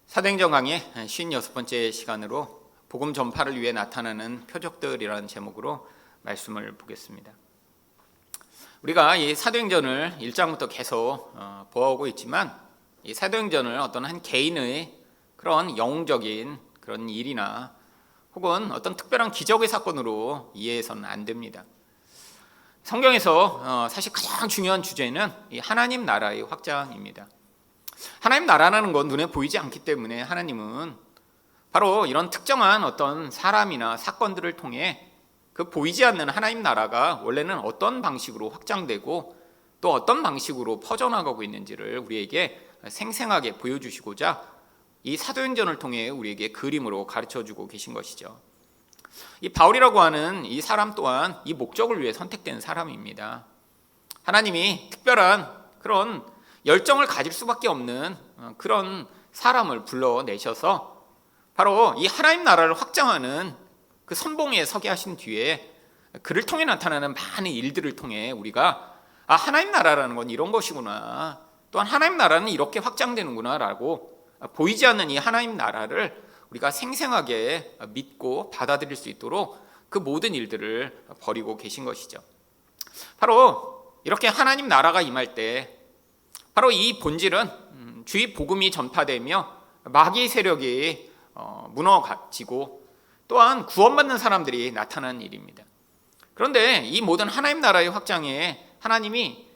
사도행전 강의 56번째 시간으로 복음 전파를 위해 나타나는 표적들이라는 제목으로 말씀을 보겠습니다. 우리가 이 사도행전을 1장부터 계속 보아오고 있지만 이 사도행전을 어떤 한 개인의 그런 영웅적인 그런 일이나 혹은 어떤 특별한 기적의 사건으로 이해해서는 안 됩니다. 성경에서 사실 가장 중요한 주제는 이 하나님 나라의 확장입니다. 하나님 나라라는 건 눈에 보이지 않기 때문에 하나님은 바로 이런 특정한 어떤 사람이나 사건들을 통해 그 보이지 않는 하나님 나라가 원래는 어떤 방식으로 확장되고 또 어떤 방식으로 퍼져나가고 있는지를 우리에게 생생하게 보여주시고자 이 사도행전을 통해 우리에게 그림으로 가르쳐주고 계신 것이죠. 이 바울이라고 하는 이 사람 또한 이 목적을 위해 선택된 사람입니다. 하나님이 특별한 그런 열정을 가질 수밖에 없는 그런 사람을 불러내셔서 바로 이 하나님 나라를 확장하는 그 선봉에 서게 하신 뒤에 그를 통해 나타나는 많은 일들을 통해 우리가 하나님 나라라는 건 이런 것이구나, 또한 하나님 나라는 이렇게 확장되는구나 라고 보이지 않는 이 하나님 나라를 우리가 생생하게 믿고 받아들일 수 있도록 그 모든 일들을 벌이고 계신 것이죠. 바로 이렇게 하나님 나라가 임할 때 바로 이 본질은 주의 복음이 전파되며 마귀 세력이 무너지고 또한 구원받는 사람들이 나타나는 일입니다. 그런데 이 모든 하나님 나라의 확장에 하나님이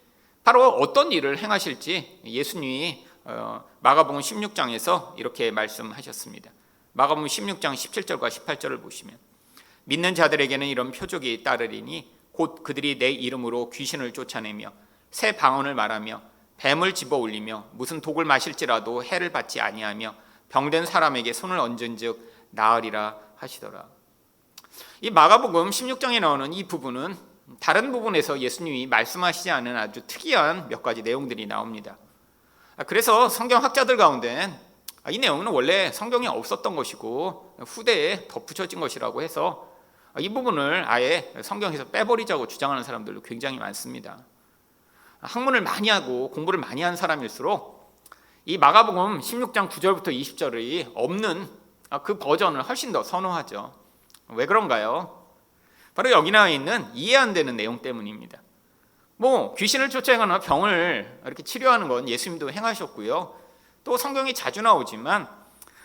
바로 어떤 일을 행하실지 예수님이 마가복음 16장에서 이렇게 말씀하셨습니다. 마가복음 16장 17절과 18절을 보시면 믿는 자들에게는 이런 표적이 따르리니 곧 그들이 내 이름으로 귀신을 쫓아내며 새 방언을 말하며 뱀을 집어 올리며 무슨 독을 마실지라도 해를 받지 아니하며 병든 사람에게 손을 얹은즉 나으리라 하시더라. 이 마가복음 16장에 나오는 이 부분은 다른 부분에서 예수님이 말씀하시지 않은 아주 특이한 몇 가지 내용들이 나옵니다. 그래서 성경학자들 가운데 이 내용은 원래 성경에 없었던 것이고 후대에 덧붙여진 것이라고 해서 이 부분을 아예 성경에서 빼버리자고 주장하는 사람들도 굉장히 많습니다. 학문을 많이 하고 공부를 많이 한 사람일수록 이 마가복음 16장 9절부터 20절이 없는 그 버전을 훨씬 더 선호하죠. 왜 그런가요? 바로 여기 나와 있는 이해 안 되는 내용 때문입니다. 귀신을 쫓아내거나 병을 이렇게 치료하는 건 예수님도 행하셨고요. 또 성경이 자주 나오지만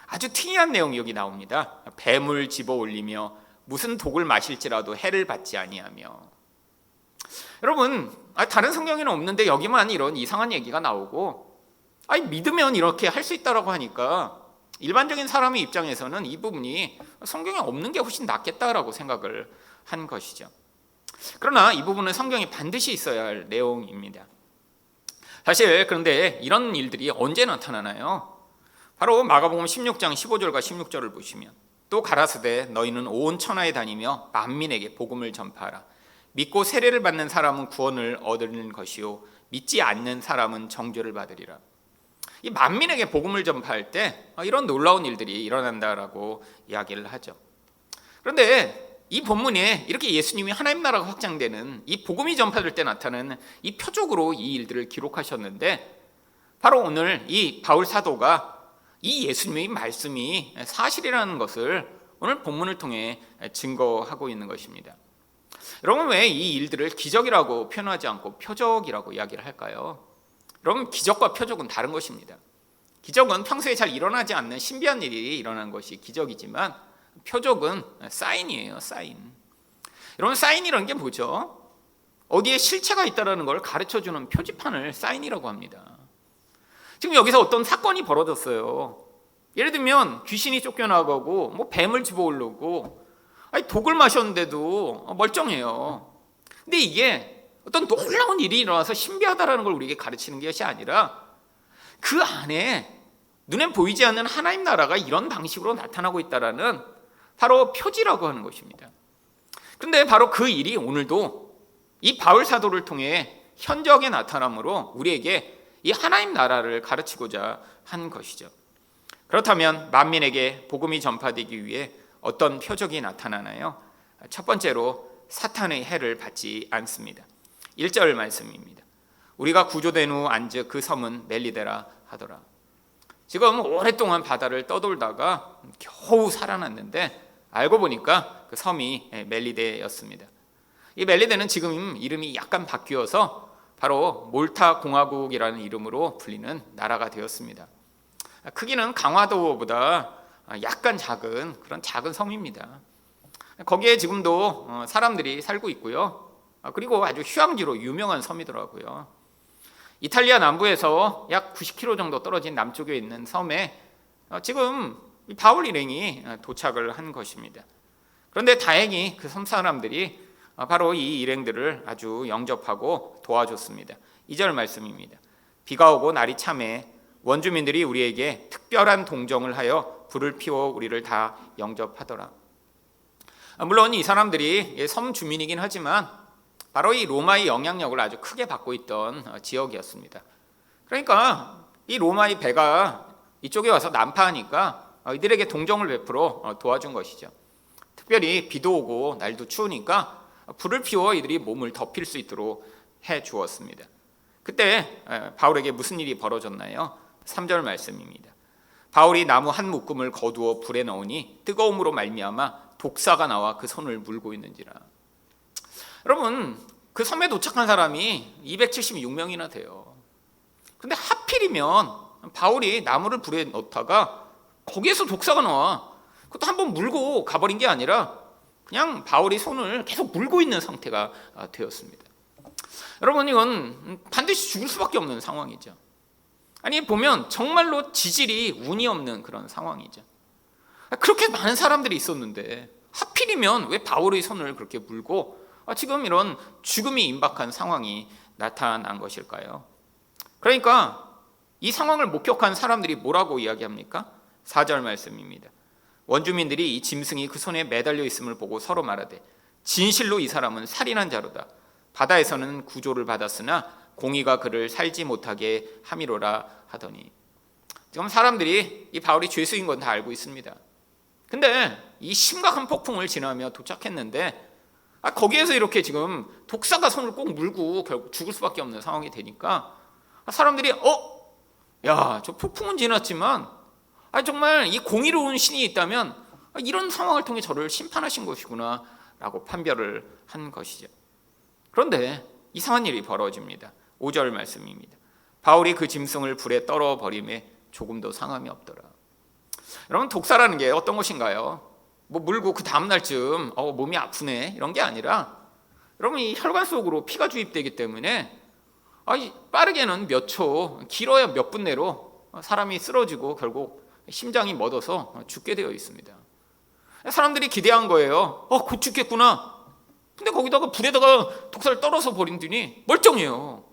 아주 특이한 내용이 여기 나옵니다. 뱀을 집어 올리며 무슨 독을 마실지라도 해를 받지 아니하며. 여러분, 다른 성경에는 없는데 여기만 이런 이상한 얘기가 나오고 믿으면 이렇게 할 수 있다라고 하니까 일반적인 사람의 입장에서는 이 부분이 성경에 없는 게 훨씬 낫겠다라고 생각을 한 것이죠. 그러나 이 부분은 성경에 반드시 있어야 할 내용입니다. 사실 그런데 이런 일들이 언제 나타나나요? 바로 마가복음 16장 15절과 16절을 보시면 또 가라사대 너희는 온 천하에 다니며 만민에게 복음을 전파하라. 믿고 세례를 받는 사람은 구원을 얻는 것이요 믿지 않는 사람은 정죄를 받으리라. 이 만민에게 복음을 전파할 때 이런 놀라운 일들이 일어난다라고 이야기를 하죠. 그런데 이 본문에 이렇게 예수님이 하나님 나라가 확장되는 이 복음이 전파될 때 나타나는 이 표적으로 이 일들을 기록하셨는데 바로 오늘 이 바울 사도가 이 예수님의 말씀이 사실이라는 것을 오늘 본문을 통해 증거하고 있는 것입니다. 여러분, 왜 이 일들을 기적이라고 표현하지 않고 표적이라고 이야기를 할까요? 여러분, 기적과 표적은 다른 것입니다. 기적은 평소에 잘 일어나지 않는 신비한 일이 일어나는 것이 기적이지만 표적은 사인이에요. 사인. 여러분, 사인이라는 게 뭐죠? 어디에 실체가 있다는 걸 가르쳐주는 표지판을 사인이라고 합니다. 지금 여기서 어떤 사건이 벌어졌어요. 예를 들면 귀신이 쫓겨나가고 뱀을 집어오르고 독을 마셨는데도 멀쩡해요. 근데 이게 어떤 놀라운 일이 일어나서 신비하다라는 걸 우리에게 가르치는 것이 아니라 그 안에 눈에 보이지 않는 하나님 나라가 이런 방식으로 나타나고 있다라는 바로 표지라고 하는 것입니다. 그런데 바로 그 일이 오늘도 이 바울 사도를 통해 현저하게 나타남으로 우리에게 이 하나님 나라를 가르치고자 한 것이죠. 그렇다면 만민에게 복음이 전파되기 위해 어떤 표적이 나타나나요? 첫 번째로 사탄의 해를 받지 않습니다. 1절 말씀입니다. 우리가 구조된 후 안즉 그 섬은 멜리데라 하더라. 지금 오랫동안 바다를 떠돌다가 겨우 살아났는데 알고 보니까 그 섬이 멜리데였습니다. 이 멜리데는 지금 이름이 약간 바뀌어서 바로 몰타 공화국이라는 이름으로 불리는 나라가 되었습니다. 크기는 강화도보다 약간 작은 그런 작은 섬입니다. 거기에 지금도 사람들이 살고 있고요. 그리고 아주 휴양지로 유명한 섬이더라고요. 이탈리아 남부에서 약 90km 정도 떨어진 남쪽에 있는 섬에 지금 바울 일행이 도착을 한 것입니다. 그런데 다행히 그 섬 사람들이 바로 이 일행들을 아주 영접하고 도와줬습니다. 2절 말씀입니다. 비가 오고 날이 참해 원주민들이 우리에게 특별한 동정을 하여 불을 피워 우리를 다 영접하더라. 물론 이 사람들이 섬 주민이긴 하지만 바로 이 로마의 영향력을 아주 크게 받고 있던 지역이었습니다. 그러니까 이 로마의 배가 이쪽에 와서 난파하니까 이들에게 동정을 베풀어 도와준 것이죠. 특별히 비도 오고 날도 추우니까 불을 피워 이들이 몸을 덮일 수 있도록 해 주었습니다. 그때 바울에게 무슨 일이 벌어졌나요? 3절 말씀입니다. 바울이 나무 한 묶음을 거두어 불에 넣으니 뜨거움으로 말미암아 독사가 나와 그 손을 물고 있는지라. 여러분, 그 섬에 도착한 사람이 276명이나 돼요. 근데 하필이면 바울이 나무를 불에 넣다가 거기에서 독사가 나와. 그것도 한번 물고 가버린 게 아니라 그냥 바울이 손을 계속 물고 있는 상태가 되었습니다. 여러분, 이건 반드시 죽을 수밖에 없는 상황이죠. 아니, 보면 정말로 지질이 운이 없는 그런 상황이죠. 그렇게 많은 사람들이 있었는데 하필이면 왜 바울의 손을 그렇게 물고 지금 이런 죽음이 임박한 상황이 나타난 것일까요? 그러니까 이 상황을 목격한 사람들이 뭐라고 이야기합니까? 4절 말씀입니다. 원주민들이 이 짐승이 그 손에 매달려 있음을 보고 서로 말하되 진실로 이 사람은 살인한 자로다. 바다에서는 구조를 받았으나 공의가 그를 살지 못하게 함이로라 하더니. 지금 사람들이 이 바울이 죄수인 건 다 알고 있습니다. 근데 이 심각한 폭풍을 지나며 도착했는데 거기에서 이렇게 지금 독사가 손을 꼭 물고 결국 죽을 수밖에 없는 상황이 되니까 사람들이 야, 저 폭풍은 지났지만 정말 이 공의로운 신이 있다면 이런 상황을 통해 저를 심판하신 것이구나 라고 판별을 한 것이죠. 그런데 이상한 일이 벌어집니다. 5절 말씀입니다. 바울이 그 짐승을 불에 떨어버림에 조금도 상함이 없더라. 여러분, 독사라는 게 어떤 것인가요? 뭐 물고 그 다음날쯤 몸이 아프네 이런 게 아니라 여러분, 이 혈관 속으로 피가 주입되기 때문에 빠르게는 몇 초, 길어야 몇 분 내로 사람이 쓰러지고 결국 심장이 멎어서 죽게 되어 있습니다. 사람들이 기대한 거예요. 곧 죽겠구나. 근데 거기다가 불에다가 독사를 떨어서 버린더니 멀쩡해요.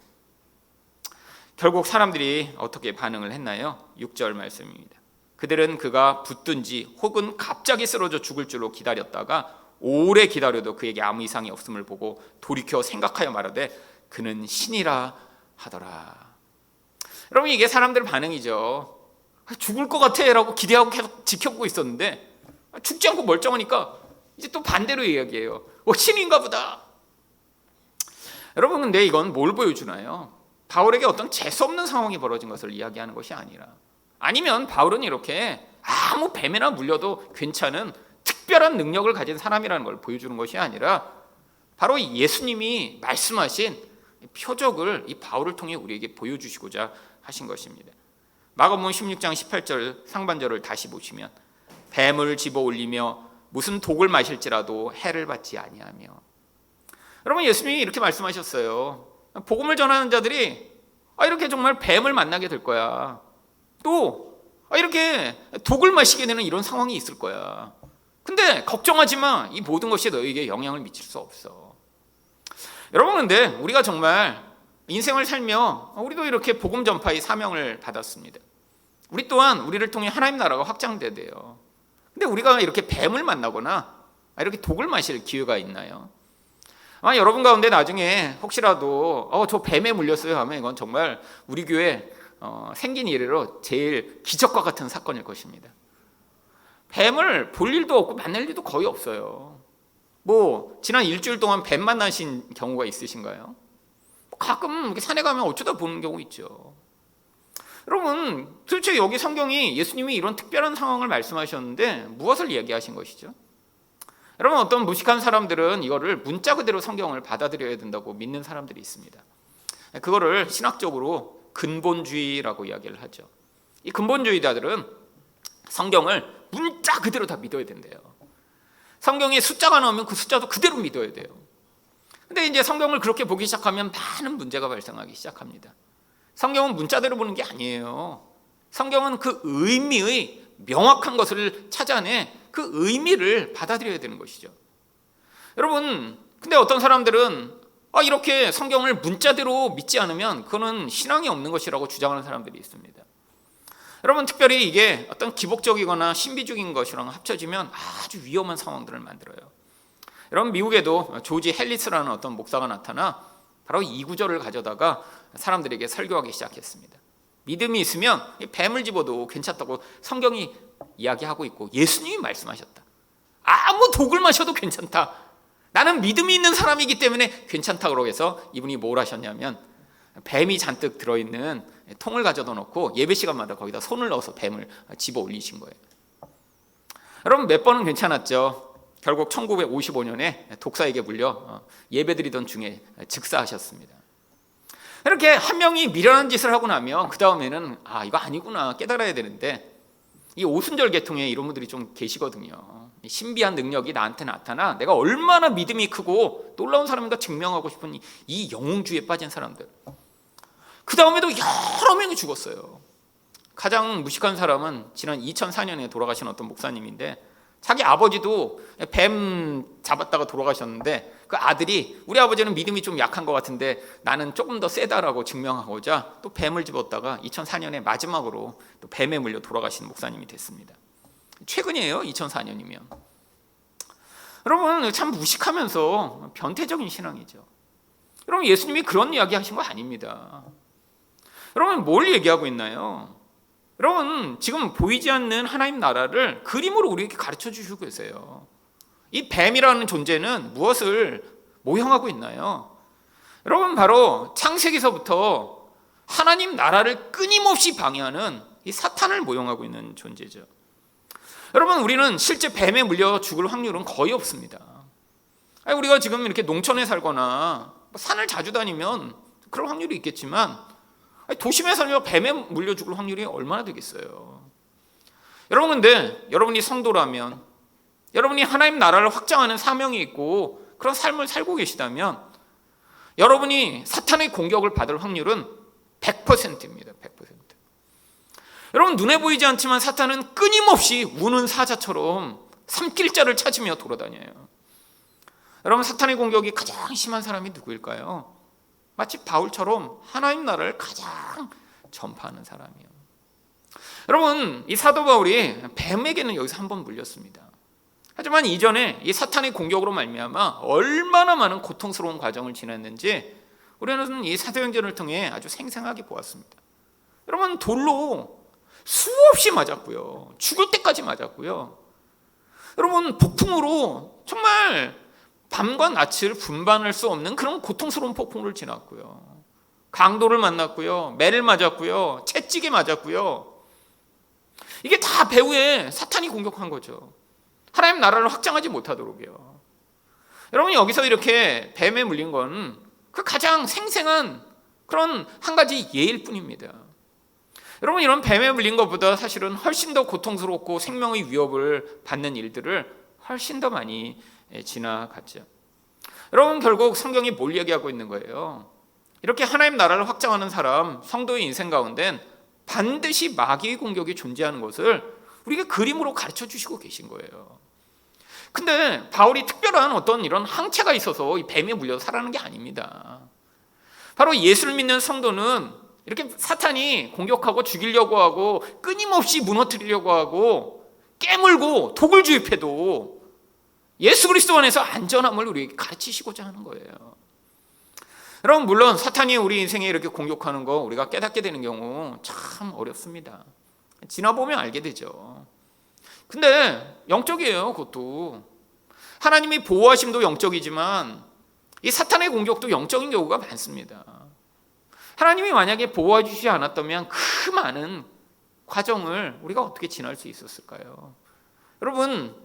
결국 사람들이 어떻게 반응을 했나요? 6절 말씀입니다. 그들은 그가 붙든지 혹은 갑자기 쓰러져 죽을 줄로 기다렸다가 오래 기다려도 그에게 아무 이상이 없음을 보고 돌이켜 생각하여 말하되 그는 신이라 하더라. 여러분, 이게 사람들 반응이죠. 죽을 것 같아 라고 기대하고 계속 지켜보고 있었는데 죽지 않고 멀쩡하니까 이제 또 반대로 이야기해요. 신인가 보다. 여러분, 근데 이건 뭘 보여주나요? 바울에게 어떤 재수없는 상황이 벌어진 것을 이야기하는 것이 아니라, 아니면 바울은 이렇게 아무 뱀에나 물려도 괜찮은 특별한 능력을 가진 사람이라는 걸 보여주는 것이 아니라 바로 예수님이 말씀하신 표적을 이 바울을 통해 우리에게 보여주시고자 하신 것입니다. 마가복음 16장 18절 상반절을 다시 보시면 뱀을 집어 올리며 무슨 독을 마실지라도 해를 받지 아니하며. 여러분, 예수님이 이렇게 말씀하셨어요. 복음을 전하는 자들이 이렇게 정말 뱀을 만나게 될 거야. 또 이렇게 독을 마시게 되는 이런 상황이 있을 거야. 근데 걱정하지 마. 이 모든 것이 너에게 영향을 미칠 수 없어. 여러분, 근데 우리가 정말 인생을 살며 우리도 이렇게 복음 전파의 사명을 받았습니다. 우리 또한 우리를 통해 하나님 나라가 확장돼야 돼요. 근데 우리가 이렇게 뱀을 만나거나 이렇게 독을 마실 기회가 있나요? 여러분 가운데 나중에 혹시라도 저 뱀에 물렸어요 하면 이건 정말 우리 교회 생긴 이래로 제일 기적과 같은 사건일 것입니다. 뱀을 볼 일도 없고 만날 일도 거의 없어요. 뭐 지난 일주일 동안 뱀 만나신 경우가 있으신가요? 가끔 이렇게 산에 가면 어쩌다 보는 경우 있죠. 여러분, 도대체 여기 성경이 예수님이 이런 특별한 상황을 말씀하셨는데 무엇을 얘기하신 것이죠? 여러분, 어떤 무식한 사람들은 이거를 문자 그대로 성경을 받아들여야 된다고 믿는 사람들이 있습니다. 그거를 신학적으로 근본주의라고 이야기를 하죠. 이 근본주의자들은 성경을 문자 그대로 다 믿어야 된대요. 성경에 숫자가 나오면 그 숫자도 그대로 믿어야 돼요. 근데 이제 성경을 그렇게 보기 시작하면 많은 문제가 발생하기 시작합니다. 성경은 문자대로 보는 게 아니에요. 성경은 그 의미의 명확한 것을 찾아내 그 의미를 받아들여야 되는 것이죠. 여러분, 근데 어떤 사람들은 이렇게 성경을 문자대로 믿지 않으면 그거는 신앙이 없는 것이라고 주장하는 사람들이 있습니다. 여러분, 특별히 이게 어떤 기복적이거나 신비주의인 것이랑 합쳐지면 아주 위험한 상황들을 만들어요. 여러분, 미국에도 조지 헬리스라는 어떤 목사가 나타나 바로 이 구절을 가져다가 사람들에게 설교하기 시작했습니다. 믿음이 있으면 뱀을 집어도 괜찮다고 성경이 이야기하고 있고 예수님이 말씀하셨다. 아무 독을 마셔도 괜찮다. 나는 믿음이 있는 사람이기 때문에 괜찮다. 그러고 해서 이분이 뭘 하셨냐면 뱀이 잔뜩 들어있는 통을 가져다 놓고 예배 시간마다 거기다 손을 넣어서 뱀을 집어 올리신 거예요. 여러분, 몇 번은 괜찮았죠. 결국 1955년에 독사에게 물려 예배드리던 중에 즉사하셨습니다. 이렇게 한 명이 미련한 짓을 하고 나면 그 다음에는 이거 아니구나 깨달아야 되는데, 이 오순절 계통에 이런 분들이 좀 계시거든요. 신비한 능력이 나한테 나타나 내가 얼마나 믿음이 크고 놀라운 사람인가 증명하고 싶은 이 영웅주의에 빠진 사람들. 그 다음에도 여러 명이 죽었어요. 가장 무식한 사람은 지난 2004년에 돌아가신 어떤 목사님인데, 자기 아버지도 뱀 잡았다가 돌아가셨는데 그 아들이 우리 아버지는 믿음이 좀 약한 것 같은데 나는 조금 더 세다라고 증명하고자 또 뱀을 집었다가 2004년에 마지막으로 또 뱀에 물려 돌아가신 목사님이 됐습니다. 최근이에요. 2004년이면. 여러분, 참 무식하면서 변태적인 신앙이죠. 여러분, 예수님이 그런 이야기 하신 거 아닙니다. 여러분, 뭘 얘기하고 있나요? 여러분, 지금 보이지 않는 하나님 나라를 그림으로 우리에게 가르쳐 주시고 계세요. 이 뱀이라는 존재는 무엇을 모형하고 있나요? 여러분, 바로 창세기서부터 하나님 나라를 끊임없이 방해하는 이 사탄을 모형하고 있는 존재죠. 여러분, 우리는 실제 뱀에 물려 죽을 확률은 거의 없습니다. 우리가 지금 이렇게 농촌에 살거나 산을 자주 다니면 그럴 확률이 있겠지만 도심에 살며 뱀에 물려 죽을 확률이 얼마나 되겠어요. 여러분, 근데 여러분이 성도라면, 여러분이 하나님 나라를 확장하는 사명이 있고 그런 삶을 살고 계시다면 여러분이 사탄의 공격을 받을 확률은 100%입니다. 100%. 여러분, 눈에 보이지 않지만 사탄은 끊임없이 우는 사자처럼 삼킬 자를 찾으며 돌아다녀요. 여러분, 사탄의 공격이 가장 심한 사람이 누구일까요? 마치 바울처럼 하나님 나라를 가장 전파하는 사람이에요. 여러분, 이 사도 바울이 뱀에게는 여기서 한번 물렸습니다. 하지만 이전에 이 사탄의 공격으로 말미암아 얼마나 많은 고통스러운 과정을 지났는지 우리는 이 사도행전을 통해 아주 생생하게 보았습니다. 여러분, 돌로 수없이 맞았고요. 죽을 때까지 맞았고요. 여러분, 폭풍으로 정말 밤과 낯을 분반할 수 없는 그런 고통스러운 폭풍을 지났고요. 강도를 만났고요. 매를 맞았고요. 채찍에 맞았고요. 이게 다 배후에 사탄이 공격한 거죠. 하나님 나라를 확장하지 못하도록요. 여러분, 여기서 이렇게 뱀에 물린 건 그 가장 생생한 그런 한 가지 예일 뿐입니다. 여러분, 이런 뱀에 물린 것보다 사실은 훨씬 더 고통스럽고 생명의 위협을 받는 일들을 훨씬 더 많이 지나갔죠. 여러분, 결국 성경이 뭘 얘기하고 있는 거예요? 이렇게 하나님 나라를 확장하는 사람, 성도의 인생 가운데는 반드시 마귀의 공격이 존재하는 것을 우리에게 그림으로 가르쳐 주시고 계신 거예요. 근데 바울이 특별한 어떤 이런 항체가 있어서 이 뱀에 물려서 살아가는 게 아닙니다. 바로 예수를 믿는 성도는 이렇게 사탄이 공격하고 죽이려고 하고 끊임없이 무너뜨리려고 하고 깨물고 독을 주입해도 예수 그리스도 안에서 안전함을 우리에게 가르치시고자 하는 거예요. 여러분, 물론 사탄이 우리 인생에 이렇게 공격하는 거 우리가 깨닫게 되는 경우 참 어렵습니다. 지나보면 알게 되죠. 근데 영적이에요. 그것도 하나님이 보호하심도 영적이지만 이 사탄의 공격도 영적인 경우가 많습니다. 하나님이 만약에 보호해 주시지 않았다면 그 많은 과정을 우리가 어떻게 지날 수 있었을까요? 여러분,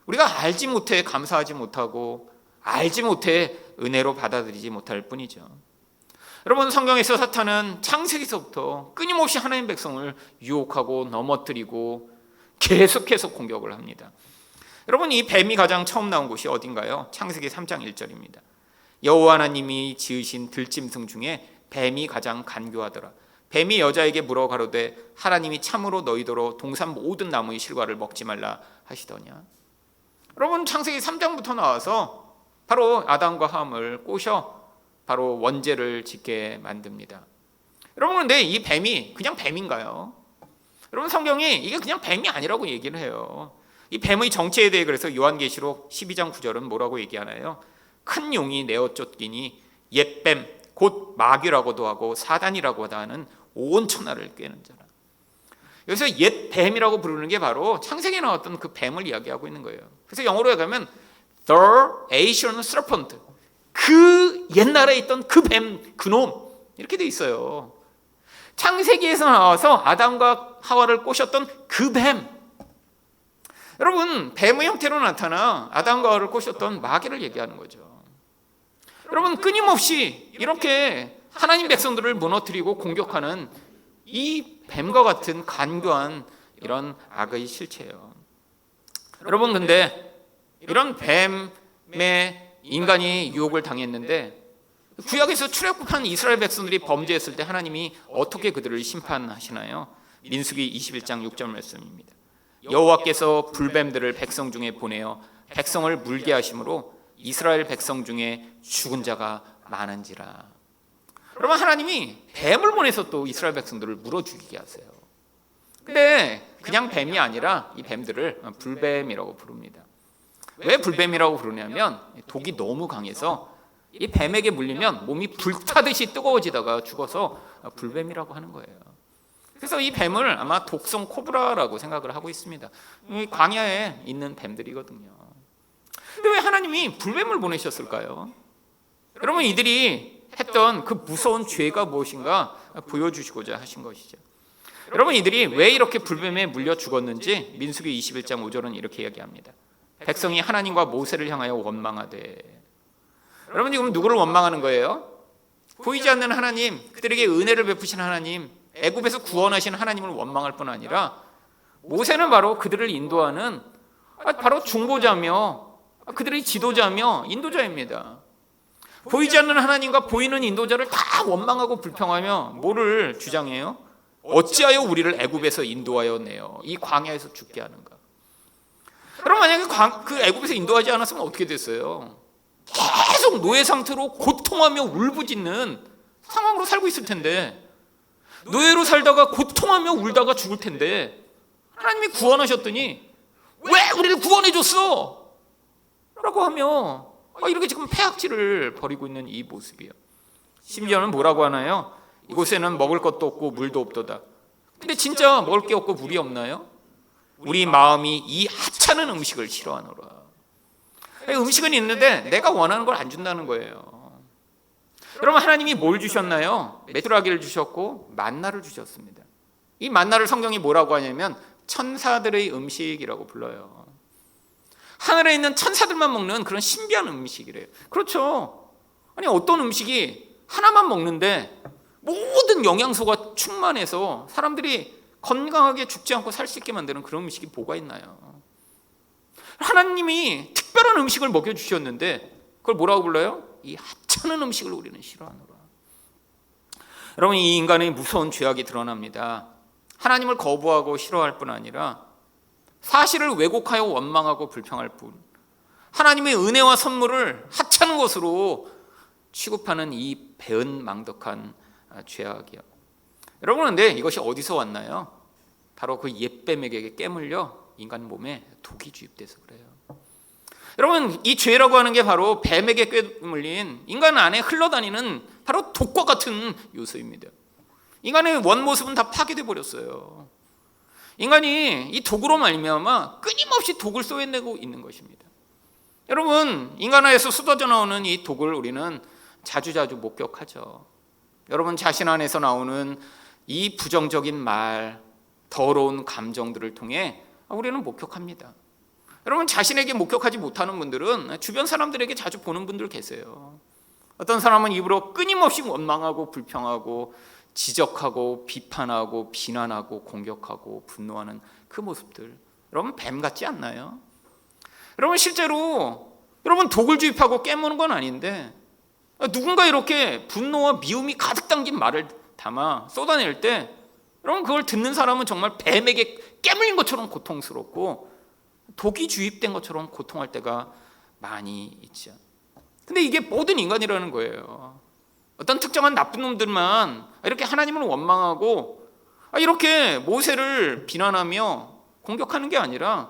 우리가 알지 못해 감사하지 못하고 알지 못해 은혜로 받아들이지 못할 뿐이죠. 여러분, 성경에서 사탄은 창세기서부터 끊임없이 하나님 백성을 유혹하고 넘어뜨리고 계속해서 공격을 합니다. 여러분, 이 뱀이 가장 처음 나온 곳이 어딘가요? 창세기 3장 1절입니다. 여호와 하나님이 지으신 들짐승 중에 뱀이 가장 간교하더라. 뱀이 여자에게 물어 가로되 하나님이 참으로 너희더러 동산 모든 나무의 실과를 먹지 말라 하시더냐. 여러분, 창세기 3장부터 나와서 바로 아담과 하와를 꼬셔 바로 원죄를 짓게 만듭니다. 여러분, 근데 이 뱀이 그냥 뱀인가요? 여러분, 성경이 이게 그냥 뱀이 아니라고 얘기를 해요. 이 뱀의 정체에 대해 그래서 요한계시록 12장 9절은 뭐라고 얘기하나요? 큰 용이 내어 쫓기니 옛뱀 곧 마귀라고도 하고 사단이라고도 하는 온 천하를 꿰는 자라. 여기서 옛 뱀이라고 부르는 게 바로 창세기에 나왔던 그 뱀을 이야기하고 있는 거예요. 그래서 영어로 가면 The Asian Serpent, 그 옛날에 있던 그 뱀, 그놈, 이렇게 돼 있어요. 창세기에서 나와서 아담과 하와를 꼬셨던 그 뱀. 여러분, 뱀의 형태로 나타나 아담과 하와를 꼬셨던 마귀를 얘기하는 거죠. 여러분, 끊임없이 이렇게 하나님 백성들을 무너뜨리고 공격하는 이 뱀과 같은 간교한 이런 악의 실체예요. 여러분, 근데 이런 뱀에 인간이 유혹을 당했는데 구약에서 출애굽한 이스라엘 백성들이 범죄했을 때 하나님이 어떻게 그들을 심판하시나요? 민수기 21장 6절 말씀입니다. 여호와께서 불뱀들을 백성 중에 보내어 백성을 물게 하심으로 이스라엘 백성 중에 죽은 자가 많은지라. 여러분, 하나님이 뱀을 보내서 또 이스라엘 백성들을 물어 죽이게 하세요. 근데 그냥 뱀이 아니라 이 뱀들을 불뱀이라고 부릅니다. 왜 불뱀이라고 부르냐면 독이 너무 강해서 이 뱀에게 물리면 몸이 불타듯이 뜨거워지다가 죽어서 불뱀이라고 하는 거예요. 그래서 이 뱀을 아마 독성 코브라라고 생각을 하고 있습니다. 광야에 있는 뱀들이거든요. 근데 왜 하나님이 불뱀을 보내셨을까요? 여러분, 이들이 했던 그 무서운 죄가 무엇인가 보여주시고자 하신 것이죠. 여러분, 이들이 왜 이렇게 불뱀에 물려 죽었는지 민수기 21장 5절은 이렇게 이야기합니다. 백성이 하나님과 모세를 향하여 원망하되. 여러분, 지금 누구를 원망하는 거예요? 보이지 않는 하나님, 그들에게 은혜를 베푸신 하나님, 애굽에서 구원하신 하나님을 원망할 뿐 아니라 모세는 바로 그들을 인도하는 바로 중보자며 그들의 지도자며 인도자입니다. 보이지 않는 하나님과 보이는 인도자를 다 원망하고 불평하며 뭐를 주장해요? 어찌하여 우리를 애굽에서 인도하여 내어 이 광야에서 죽게 하는가? 그럼 만약에 그 애굽에서 인도하지 않았으면 어떻게 됐어요? 계속 노예 상태로 고통하며 울부짖는 상황으로 살고 있을 텐데, 노예로 살다가 고통하며 울다가 죽을 텐데 하나님이 구원하셨더니 왜 우리를 구원해 줬어? 라고 하며 이렇게 지금 폐악질을 벌이고 있는 이 모습이에요. 심지어는 뭐라고 하나요? 이곳에는 먹을 것도 없고 물도 없도다. 근데 진짜 먹을 게 없고 물이 없나요? 우리 마음이 이 하찮은 음식을 싫어하노라. 음식은 있는데 내가 원하는 걸 안 준다는 거예요. 여러분, 하나님이 뭘 주셨나요? 메뚜라기를 주셨고 만나를 주셨습니다. 이 만나를 성경이 뭐라고 하냐면 천사들의 음식이라고 불러요. 하늘에 있는 천사들만 먹는 그런 신비한 음식이래요. 그렇죠. 아니, 어떤 음식이 하나만 먹는데 모든 영양소가 충만해서 사람들이 건강하게 죽지 않고 살 수 있게 만드는 그런 음식이 뭐가 있나요? 하나님이 특별한 음식을 먹여주셨는데 그걸 뭐라고 불러요? 이 하찮은 음식을 우리는 싫어하노라. 여러분, 이 인간의 무서운 죄악이 드러납니다. 하나님을 거부하고 싫어할 뿐 아니라 사실을 왜곡하여 원망하고 불평할 뿐, 하나님의 은혜와 선물을 하찮은 것으로 취급하는 이 배은망덕한 죄악이요. 여러분, 근데 이것이 어디서 왔나요? 바로 그 옛뱀에게 깨물려 인간 몸에 독이 주입돼서 그래요. 여러분, 이 죄라고 하는 게 바로 뱀에게 꿰물린 인간 안에 흘러다니는 바로 독과 같은 요소입니다. 인간의 원모습은 다 파괴돼 버렸어요. 인간이 이 독으로 말미암아 끊임없이 독을 쏘아내고 있는 것입니다. 여러분, 인간 안에서 쏟아져 나오는 이 독을 우리는 자주자주 목격하죠. 여러분, 자신 안에서 나오는 이 부정적인 말, 더러운 감정들을 통해 우리는 목격합니다. 여러분, 자신에게 목격하지 못하는 분들은 주변 사람들에게 자주 보는 분들 계세요. 어떤 사람은 입으로 끊임없이 원망하고 불평하고 지적하고 비판하고 비난하고 공격하고 분노하는 그 모습들, 여러분 뱀 같지 않나요? 여러분, 실제로 여러분 독을 주입하고 깨무는 건 아닌데 누군가 이렇게 분노와 미움이 가득 담긴 말을 담아 쏟아낼 때 여러분, 그걸 듣는 사람은 정말 뱀에게 깨물린 것처럼 고통스럽고 독이 주입된 것처럼 고통할 때가 많이 있죠. 근데 이게 모든 인간이라는 거예요. 어떤 특정한 나쁜 놈들만 이렇게 하나님을 원망하고 이렇게 모세를 비난하며 공격하는 게 아니라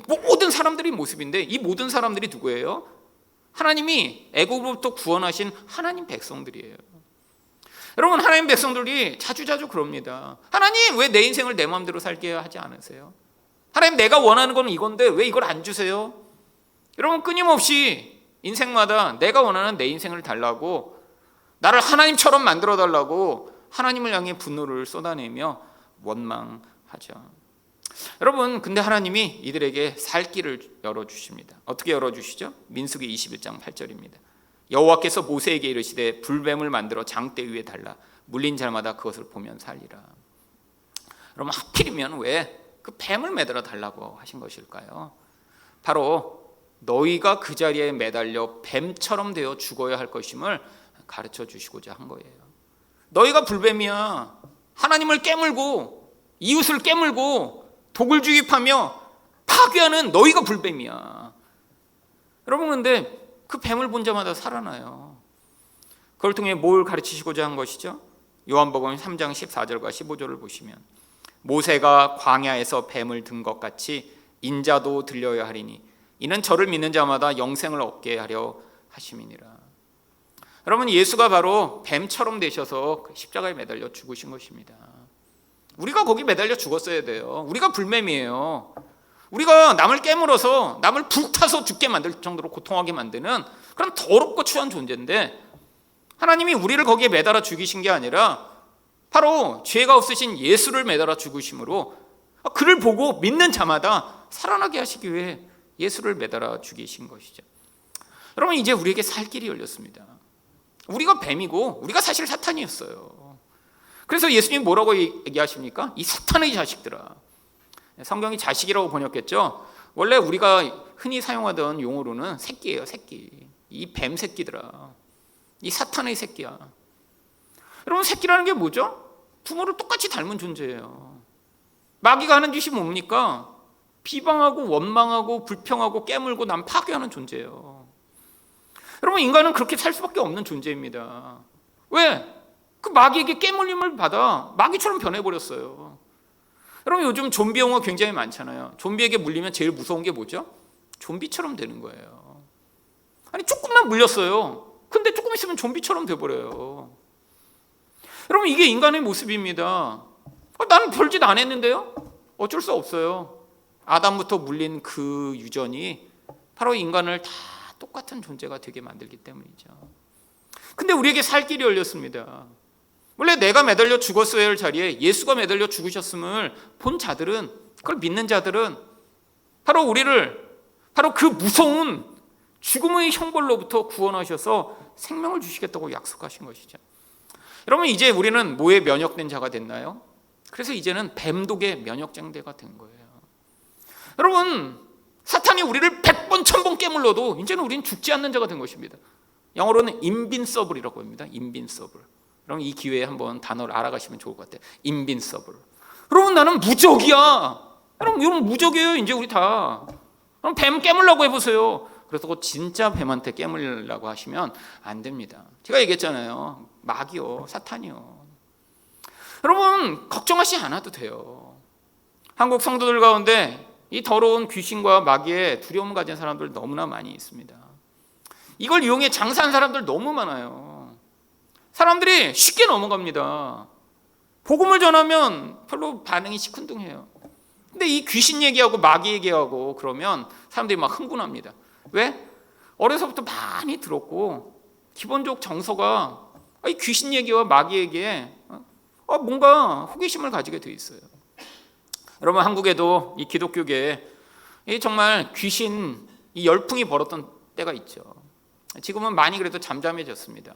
모든 사람들이 모습인데, 이 모든 사람들이 누구예요? 하나님이 애굽으로부터 구원하신 하나님 백성들이에요. 여러분, 하나님 백성들이 자주자주 그럽니다. 하나님, 왜 내 인생을 내 마음대로 살게 하지 않으세요? 하나님, 내가 원하는 건 이건데 왜 이걸 안 주세요? 여러분, 끊임없이 인생마다 내가 원하는 내 인생을 달라고, 나를 하나님처럼 만들어 달라고 하나님을 향해 분노를 쏟아내며 원망하죠. 여러분, 근데 하나님이 이들에게 살 길을 열어주십니다. 어떻게 열어주시죠? 민수기 21장 8절입니다. 여호와께서 모세에게 이르시되 불뱀을 만들어 장대 위에 달라 물린 자마다 그것을 보면 살리라. 여러분, 하필이면 왜 그 뱀을 매달아 달라고 하신 것일까요? 바로 너희가 그 자리에 매달려 뱀처럼 되어 죽어야 할 것임을 가르쳐 주시고자 한 거예요. 너희가 불뱀이야. 하나님을 깨물고 이웃을 깨물고 독을 주입하며 파괴하는 너희가 불뱀이야. 여러분, 근데 그 뱀을 본 자마다 살아나요. 그걸 통해 뭘 가르치시고자 한 것이죠? 요한복음 3장 14절과 15절을 보시면 모세가 광야에서 뱀을 든 것 같이 인자도 들려야 하리니 이는 저를 믿는 자마다 영생을 얻게 하려 하심이니라. 여러분, 예수가 바로 뱀처럼 되셔서 십자가에 매달려 죽으신 것입니다. 우리가 거기 매달려 죽었어야 돼요. 우리가 불뱀이에요. 우리가 남을 깨물어서 남을 불타서 죽게 만들 정도로 고통하게 만드는 그런 더럽고 추한 존재인데, 하나님이 우리를 거기에 매달아 죽이신 게 아니라 바로 죄가 없으신 예수를 매달아 죽으심으로 그를 보고 믿는 자마다 살아나게 하시기 위해 예수를 매달아 죽이신 것이죠. 여러분, 이제 우리에게 살 길이 열렸습니다. 우리가 뱀이고 우리가 사실 사탄이었어요. 그래서 예수님이 뭐라고 얘기하십니까? 이 사탄의 자식들아. 성경이 자식이라고 번역했죠. 원래 우리가 흔히 사용하던 용어로는 새끼예요, 새끼. 이 뱀 새끼들아, 이 사탄의 새끼야. 여러분, 새끼라는 게 뭐죠? 부모를 똑같이 닮은 존재예요. 마귀가 하는 짓이 뭡니까? 비방하고 원망하고 불평하고 깨물고 남 파괴하는 존재예요. 여러분, 인간은 그렇게 살 수밖에 없는 존재입니다. 왜? 그 마귀에게 깨물림을 받아 마귀처럼 변해버렸어요. 여러분, 요즘 좀비 영화 굉장히 많잖아요. 좀비에게 물리면 제일 무서운 게 뭐죠? 좀비처럼 되는 거예요. 아니, 조금만 물렸어요. 근데 조금 있으면 좀비처럼 돼버려요. 여러분, 이게 인간의 모습입니다. 나는 별짓 안 했는데요? 어쩔 수 없어요. 아담부터 물린 그 유전이 바로 인간을 다 똑같은 존재가 되게 만들기 때문이죠. 근데 우리에게 살 길이 열렸습니다. 원래 내가 매달려 죽었어야 할 자리에 예수가 매달려 죽으셨음을 본 자들은, 그걸 믿는 자들은 바로 우리를 바로 그 무서운 죽음의 형벌로부터 구원하셔서 생명을 주시겠다고 약속하신 것이죠. 여러분, 이제 우리는 뭐에 면역된 자가 됐나요? 그래서 이제는 뱀독의 면역장대가 된 거예요. 여러분, 사탄이 우리를 100번 1000번 깨물러도 이제는 우리는 죽지 않는 자가 된 것입니다. 영어로는 invincible이라고 합니다. invincible. 여러분, 이 기회에 한번 단어를 알아가시면 좋을 것 같아요. invincible. 여러분, 나는 무적이야. 여러분 무적이에요. 이제 우리 다. 그럼 뱀 깨물라고 해보세요. 그래서 진짜 뱀한테 깨물려고 하시면 안 됩니다. 제가 얘기했잖아요. 마귀요, 사탄이요. 여러분, 걱정하지 않아도 돼요. 한국 성도들 가운데 이 더러운 귀신과 마귀에 두려움을 가진 사람들 너무나 많이 있습니다. 이걸 이용해 장사한 사람들 너무 많아요. 사람들이 쉽게 넘어갑니다. 복음을 전하면 별로 반응이 시큰둥해요. 근데 이 귀신 얘기하고 마귀 얘기하고 그러면 사람들이 막 흥분합니다. 왜? 어려서부터 많이 들었고 기본적 정서가 이 귀신 얘기와 마귀 얘기에 뭔가 호기심을 가지게 돼 있어요. 여러분, 한국에도 이 기독교계에 정말 귀신 이 열풍이 벌었던 때가 있죠. 지금은 많이 그래도 잠잠해졌습니다.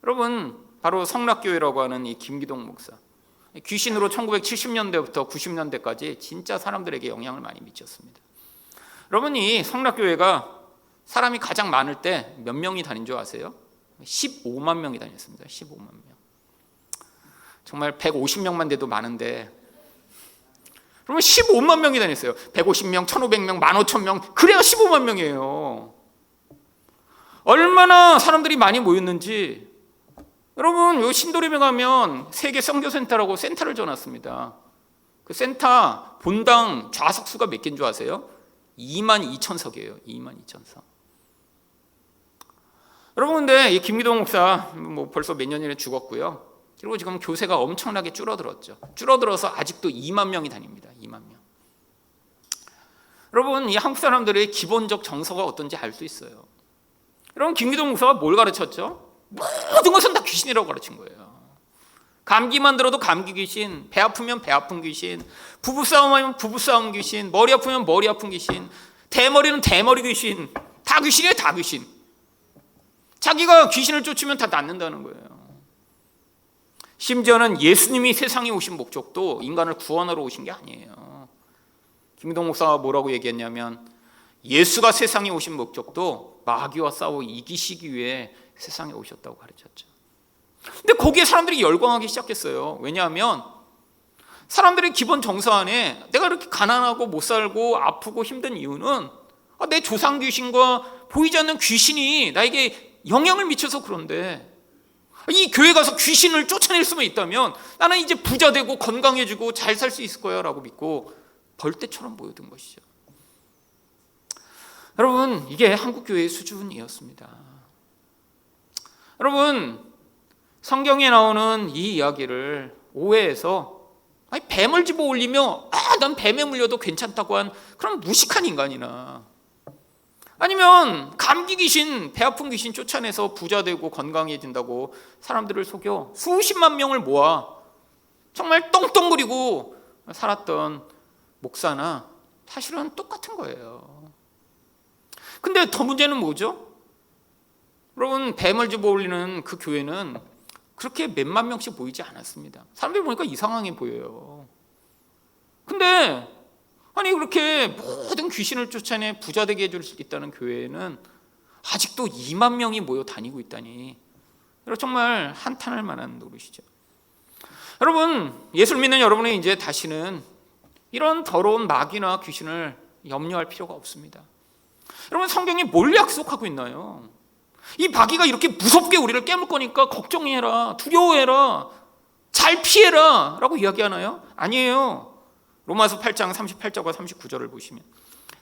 여러분, 바로 성락교회라고 하는 이 김기동 목사, 귀신으로 1970년대부터 90년대까지 진짜 사람들에게 영향을 많이 미쳤습니다. 여러분, 이 성락교회가 사람이 가장 많을 때 몇 명이 다닌 줄 아세요? 15만 명이 다녔습니다. 15만 명. 정말 150명만 돼도 많은데, 그러면 15만 명이 다녔어요. 150명, 1,500명, 15,000명, 그래야 15만 명이에요. 얼마나 사람들이 많이 모였는지. 여러분, 여기 신도림에 가면 세계 선교센터라고 센터를 줘놨습니다. 그 센터 본당 좌석수가 몇 개인 줄 아세요? 22,000석이에요. 22,000석. 여러분, 근데 이 김기동 목사 벌써 몇 년 전에 죽었고요. 그리고 지금 교세가 엄청나게 줄어들었죠. 줄어들어서 아직도 2만 명이 다닙니다. 2만 명. 여러분, 이 한국 사람들의 기본적 정서가 어떤지 알 수 있어요. 여러분, 김기동 목사가 뭘 가르쳤죠? 모든 것은 다 귀신이라고 가르친 거예요. 감기만 들어도 감기 귀신, 배 아프면 배 아픈 귀신, 부부싸움하면 부부싸움 귀신, 머리 아프면 머리 아픈 귀신, 대머리는 대머리 귀신, 다 귀신이에요. 다 귀신. 자기가 귀신을 쫓으면 다 낫는다는 거예요. 심지어는 예수님이 세상에 오신 목적도 인간을 구원하러 오신 게 아니에요. 김기동 목사가 뭐라고 얘기했냐면, 예수가 세상에 오신 목적도 마귀와 싸워 이기시기 위해 세상에 오셨다고 가르쳤죠. 근데 거기에 사람들이 열광하기 시작했어요. 왜냐하면 사람들의 기본 정서 안에 내가 이렇게 가난하고 못 살고 아프고 힘든 이유는 내 조상 귀신과 보이지 않는 귀신이 나에게 영향을 미쳐서 그런데, 이 교회 가서 귀신을 쫓아낼 수만 있다면 나는 이제 부자 되고 건강해지고 잘 살 수 있을 거야 라고 믿고 벌떼처럼 모여든 것이죠. 여러분, 이게 한국교회의 수준이었습니다. 여러분, 성경에 나오는 이 이야기를 오해해서 뱀을 집어 올리며 난 뱀에 물려도 괜찮다고 한 그런 무식한 인간이나, 아니면 감기 귀신, 배 아픈 귀신 쫓아내서 부자 되고 건강해진다고 사람들을 속여 수십만 명을 모아 정말 떵떵거리고 살았던 목사나 사실은 똑같은 거예요. 근데 더 문제는 뭐죠? 여러분, 뱀을 집어 올리는 그 교회는 그렇게 몇만 명씩 모이지 않았습니다. 사람들이 보니까 이상하게 보여요. 근데 아니, 그렇게 모든 귀신을 쫓아내 부자 되게 해줄 수 있다는 교회에는 아직도 2만 명이 모여 다니고 있다니, 정말 한탄할 만한 노릇이죠. 여러분, 예수를 믿는 여러분이 이제 다시는 이런 더러운 마귀나 귀신을 염려할 필요가 없습니다. 여러분, 성경이 뭘 약속하고 있나요? 이 마귀가 이렇게 무섭게 우리를 깨물 거니까 걱정해라, 두려워해라, 잘 피해라 라고 이야기하나요? 아니에요. 로마서 8장 38절과 39절을 보시면,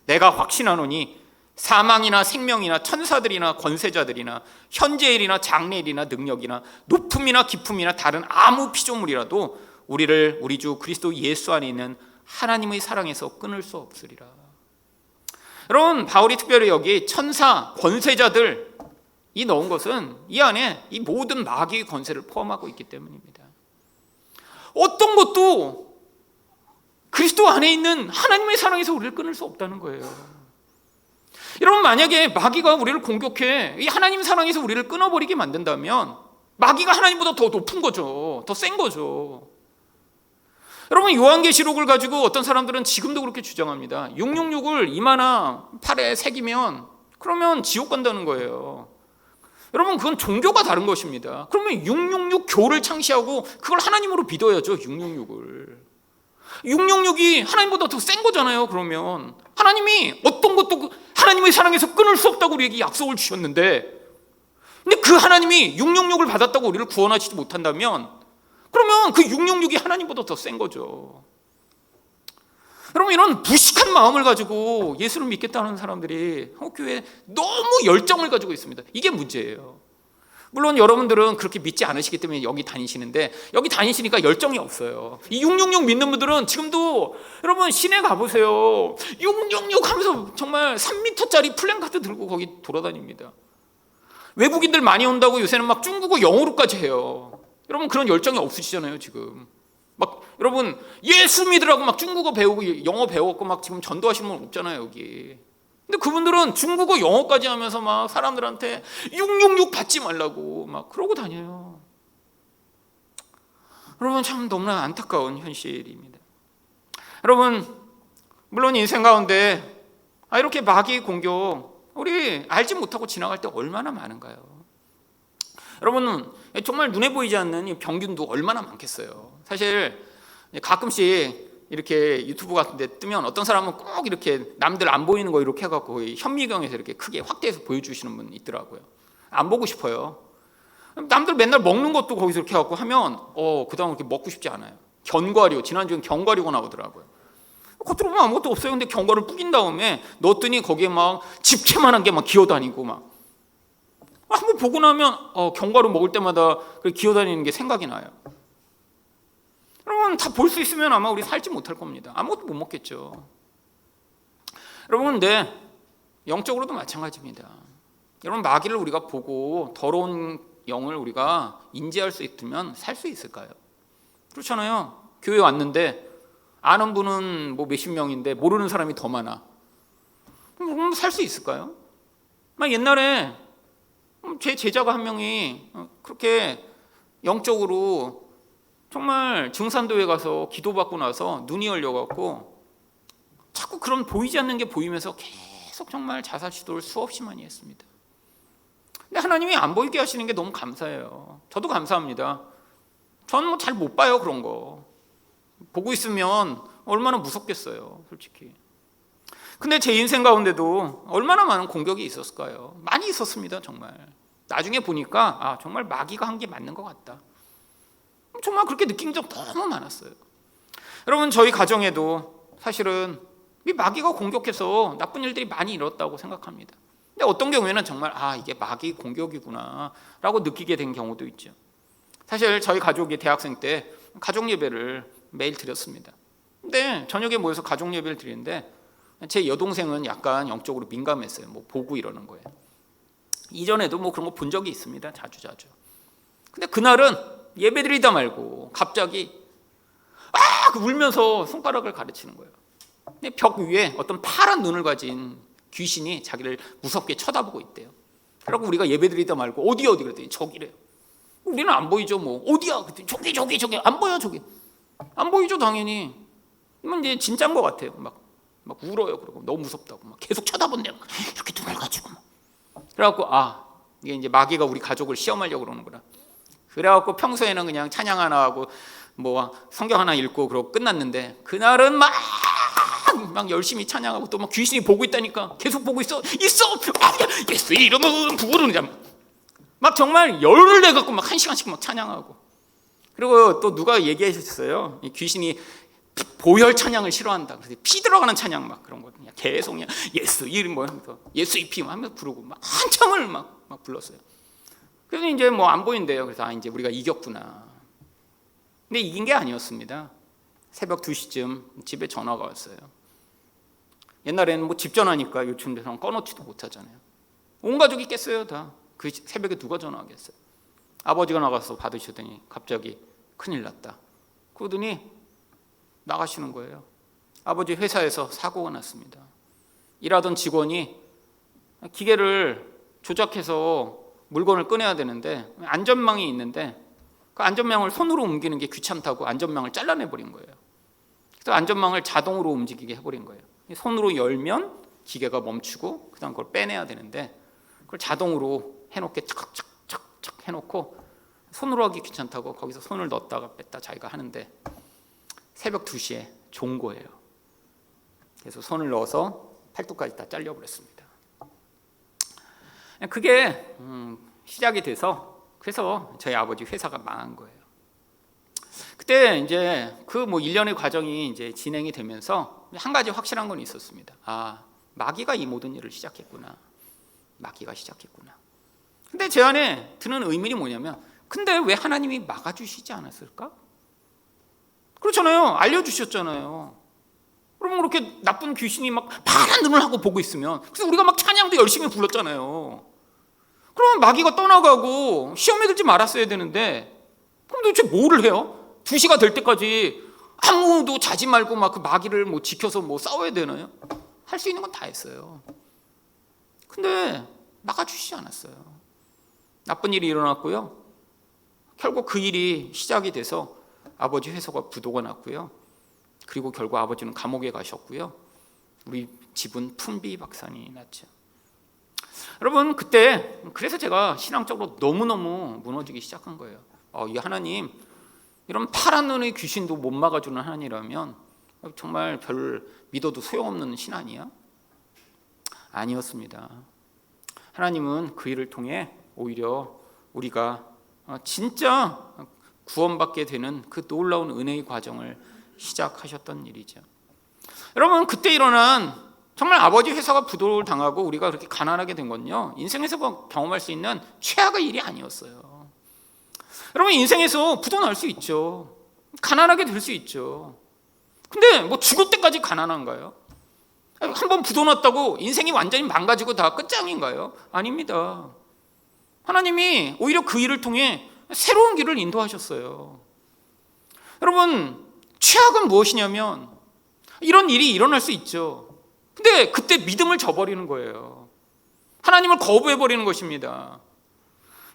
내가 확신하노니 사망이나 생명이나 천사들이나 권세자들이나 현재일이나 장래일이나 능력이나 높음이나 깊음이나 다른 아무 피조물이라도 우리를 우리 주 그리스도 예수 안에 있는 하나님의 사랑에서 끊을 수 없으리라. 여러분, 바울이 특별히 여기 천사, 권세자들 이 넣은 것은 이 안에 이 모든 마귀의 권세를 포함하고 있기 때문입니다. 어떤 것도 그리스도 안에 있는 하나님의 사랑에서 우리를 끊을 수 없다는 거예요. 여러분, 만약에 마귀가 우리를 공격해 이 하나님 사랑에서 우리를 끊어버리게 만든다면 마귀가 하나님보다 더 높은 거죠. 더 센 거죠. 여러분, 요한계시록을 가지고 어떤 사람들은 지금도 그렇게 주장합니다. 666을 이마나 팔에 새기면 그러면 지옥 간다는 거예요. 여러분, 그건 종교가 다른 것입니다. 그러면 666 교를 창시하고 그걸 하나님으로 믿어야죠. 666을 666이 하나님보다 더 센 거잖아요. 그러면 하나님이 어떤 것도 하나님의 사랑에서 끊을 수 없다고 우리에게 약속을 주셨는데, 근데 그 하나님이 666을 받았다고 우리를 구원하시지 못한다면 그러면 그 666이 하나님보다 더 센 거죠. 여러분, 이런 무식한 마음을 가지고 예수를 믿겠다는 사람들이 한국교회에 너무 열정을 가지고 있습니다. 이게 문제예요. 물론 여러분들은 그렇게 믿지 않으시기 때문에 여기 다니시는데, 여기 다니시니까 열정이 없어요. 이 666 믿는 분들은 지금도 여러분 시내 가보세요. 666 하면서 정말 3m짜리 플랜카드 들고 거기 돌아다닙니다. 외국인들 많이 온다고 요새는 막 중국어 영어로까지 해요. 여러분 그런 열정이 없으시잖아요 지금. 막 여러분 예수 믿으라고 막 중국어 배우고 영어 배웠고 막 지금 전도하시는 분 없잖아요 여기. 근데 그분들은 중국어 영어까지 하면서 막 사람들한테 666 받지 말라고 막 그러고 다녀요. 여러분 참 너무나 안타까운 현실입니다. 여러분 물론 인생 가운데 이렇게 마귀의 공격 우리 알지 못하고 지나갈 때 얼마나 많은가요? 여러분은 정말 눈에 보이지 않는 병균도 얼마나 많겠어요. 사실 가끔씩 이렇게 유튜브 같은 데 뜨면 어떤 사람은 꼭 이렇게 남들 안 보이는 거 이렇게 해갖고 현미경에서 이렇게 크게 확대해서 보여주시는 분 있더라고요. 안 보고 싶어요. 남들 맨날 먹는 것도 거기서 이렇게 해갖고 하면 그 다음 그렇게 먹고 싶지 않아요. 견과류, 지난주엔 견과류가 나오더라고요. 겉으로 보면 아무것도 없어요. 근데 견과를 뿌긴 다음에 넣었더니 거기에 막 집채만한 게 막 기어다니고 막 한번 보고 나면 견과류 먹을 때마다 기어다니는 게 생각이 나요. 여러분 다 볼 수 있으면 아마 우리 살지 못할 겁니다. 아무것도 못 먹겠죠. 여러분 근데 영적으로도 마찬가지입니다. 여러분 마귀를 우리가 보고 더러운 영을 우리가 인지할 수 있으면 살 수 있을까요? 그렇잖아요. 교회 왔는데 아는 분은 뭐 몇십 명인데 모르는 사람이 더 많아. 그럼 살 수 있을까요? 옛날에 제 제자가 한 명이 그렇게 영적으로 정말 증산도에 가서 기도받고 나서 눈이 열려갖고 자꾸 그런 보이지 않는 게 보이면서 계속 정말 자살 시도를 수없이 많이 했습니다. 근데 하나님이 안 보이게 하시는 게 너무 감사해요. 저도 감사합니다. 저는 뭐 잘 못 봐요 그런 거. 보고 있으면 얼마나 무섭겠어요 솔직히. 근데 제 인생 가운데도 얼마나 많은 공격이 있었을까요? 많이 있었습니다 정말. 나중에 보니까 정말 마귀가 한 게 맞는 것 같다. 정말 그렇게 느낀 적 너무 많았어요. 여러분 저희 가정에도 사실은 이 마귀가 공격해서 나쁜 일들이 많이 일어났다고 생각합니다. 근데 어떤 경우에는 정말 이게 마귀 공격이구나 라고 느끼게 된 경우도 있죠. 사실 저희 가족이 대학생 때 가족 예배를 매일 드렸습니다. 근데 저녁에 모여서 가족 예배를 드리는데 제 여동생은 약간 영적으로 민감했어요. 뭐 보고 이러는 거예요. 이전에도 뭐 그런 거 본 적이 있습니다. 자주. 근데 그날은 예배 드리다 말고 갑자기 울면서 손가락을 가르치는 거예요. 근데 벽 위에 어떤 파란 눈을 가진 귀신이 자기를 무섭게 쳐다보고 있대요. 그러고 우리가 예배 드리다 말고 어디 그랬더니 저기래요. 우리는 안 보이죠 뭐. 어디야? 그랬더니 저기 안 보여 저기. 안 보이죠 당연히. 이건 이제 진짜인 것 같아요. 막 울어요. 그러고 너무 무섭다고 막 계속 쳐다본대요. 이렇게 눈을 가지고 막. 그래갖고 이게 이제 마귀가 우리 가족을 시험하려고 그러는구나. 그래갖고 평소에는 그냥 찬양 하나 하고 뭐 성경 하나 읽고 그러고 끝났는데 그날은 막 열심히 찬양하고 또 막 귀신이 보고 있다니까. 계속 보고 있어. 예수 이름은 부르는 자. 막 정말 열을 내갖고 막 1시간씩 막 찬양하고. 그리고 또 누가 얘기하셨어요. 이 귀신이 보혈 찬양을 싫어한다. 그래서 피 들어가는 찬양 막 그런 거 그냥 계속 그냥 예수 이름 뭐 하면서 예수 이 피 하면서 부르고 막 한참을 막 불렀어요. 그래서 이제 뭐 안 보인대요. 그래서 이제 우리가 이겼구나. 근데 이긴 게 아니었습니다. 새벽 2시쯤 집에 전화가 왔어요. 옛날에는 뭐 집 전화니까 요즘처럼 꺼놓지도 못하잖아요. 온 가족이 깼어요 다. 그 새벽에 누가 전화하겠어요. 아버지가 나가서 받으시더니 갑자기 큰일 났다. 그러더니 나가시는 거예요. 아버지 회사에서 사고가 났습니다. 일하던 직원이 기계를 조작해서 물건을 꺼내야 되는데 안전망이 있는데 그 안전망을 손으로 옮기는 게 귀찮다고 안전망을 잘라내버린 거예요. 그래서 안전망을 자동으로 움직이게 해버린 거예요. 손으로 열면 기계가 멈추고 그 다음 그걸 빼내야 되는데 그걸 자동으로 해놓게 착착착착 해놓고 손으로 하기 귀찮다고 거기서 손을 넣었다가 뺐다 자기가 하는데 새벽 2시에 좋은 거예요. 그래서 손을 넣어서 팔뚝까지 다 잘려버렸습니다. 그게 시작이 돼서 그래서 저희 아버지 회사가 망한 거예요. 그때 이제 그 뭐 1년의 과정이 이제 진행이 되면서 한 가지 확실한 건 있었습니다. 마귀가 이 모든 일을 시작했구나. 마귀가 시작했구나. 근데 제 안에 드는 의문이 뭐냐면 근데 왜 하나님이 막아주시지 않았을까? 그렇잖아요. 알려주셨잖아요. 그러면 그렇게 나쁜 귀신이 막 파란 눈을 하고 보고 있으면 그래서 우리가 막 찬양도 열심히 불렀잖아요. 그러면 마귀가 떠나가고 시험에 들지 말았어야 되는데 그럼 도대체 뭐를 해요? 2시가 될 때까지 아무도 자지 말고 막 그 마귀를 뭐 지켜서 뭐 싸워야 되나요? 할 수 있는 건 다 했어요. 근데 막아주시지 않았어요. 나쁜 일이 일어났고요. 결국 그 일이 시작이 돼서 아버지 회사가 부도가 났고요. 그리고 결국 아버지는 감옥에 가셨고요. 우리 집은 풍비박산이 났죠. 여러분, 그때 그래서 제가 신앙적으로 너무너무 무너지기 시작한 거예요. 이 하나님, 이런 파란 눈의 귀신도 못 막아주는 하나님이라면 정말 별 믿어도 소용없는 신 아니야? 아니었습니다. 하나님은 그 일을 통해 오히려 우리가 진짜 구원받게 되는 그 놀라운 은혜의 과정을 시작하셨던 일이죠. 여러분, 그때 일어난 정말 아버지 회사가 부도를 당하고 우리가 그렇게 가난하게 된 건요, 인생에서 경험할 수 있는 최악의 일이 아니었어요. 여러분, 인생에서 부도 날 수 있죠. 가난하게 될 수 있죠. 근데 뭐 죽을 때까지 가난한가요? 한번 부도 났다고 인생이 완전히 망가지고 다 끝장인가요? 아닙니다. 하나님이 오히려 그 일을 통해 새로운 길을 인도하셨어요. 여러분, 최악은 무엇이냐면 이런 일이 일어날 수 있죠. 근데 그때 믿음을 저버리는 거예요. 하나님을 거부해버리는 것입니다.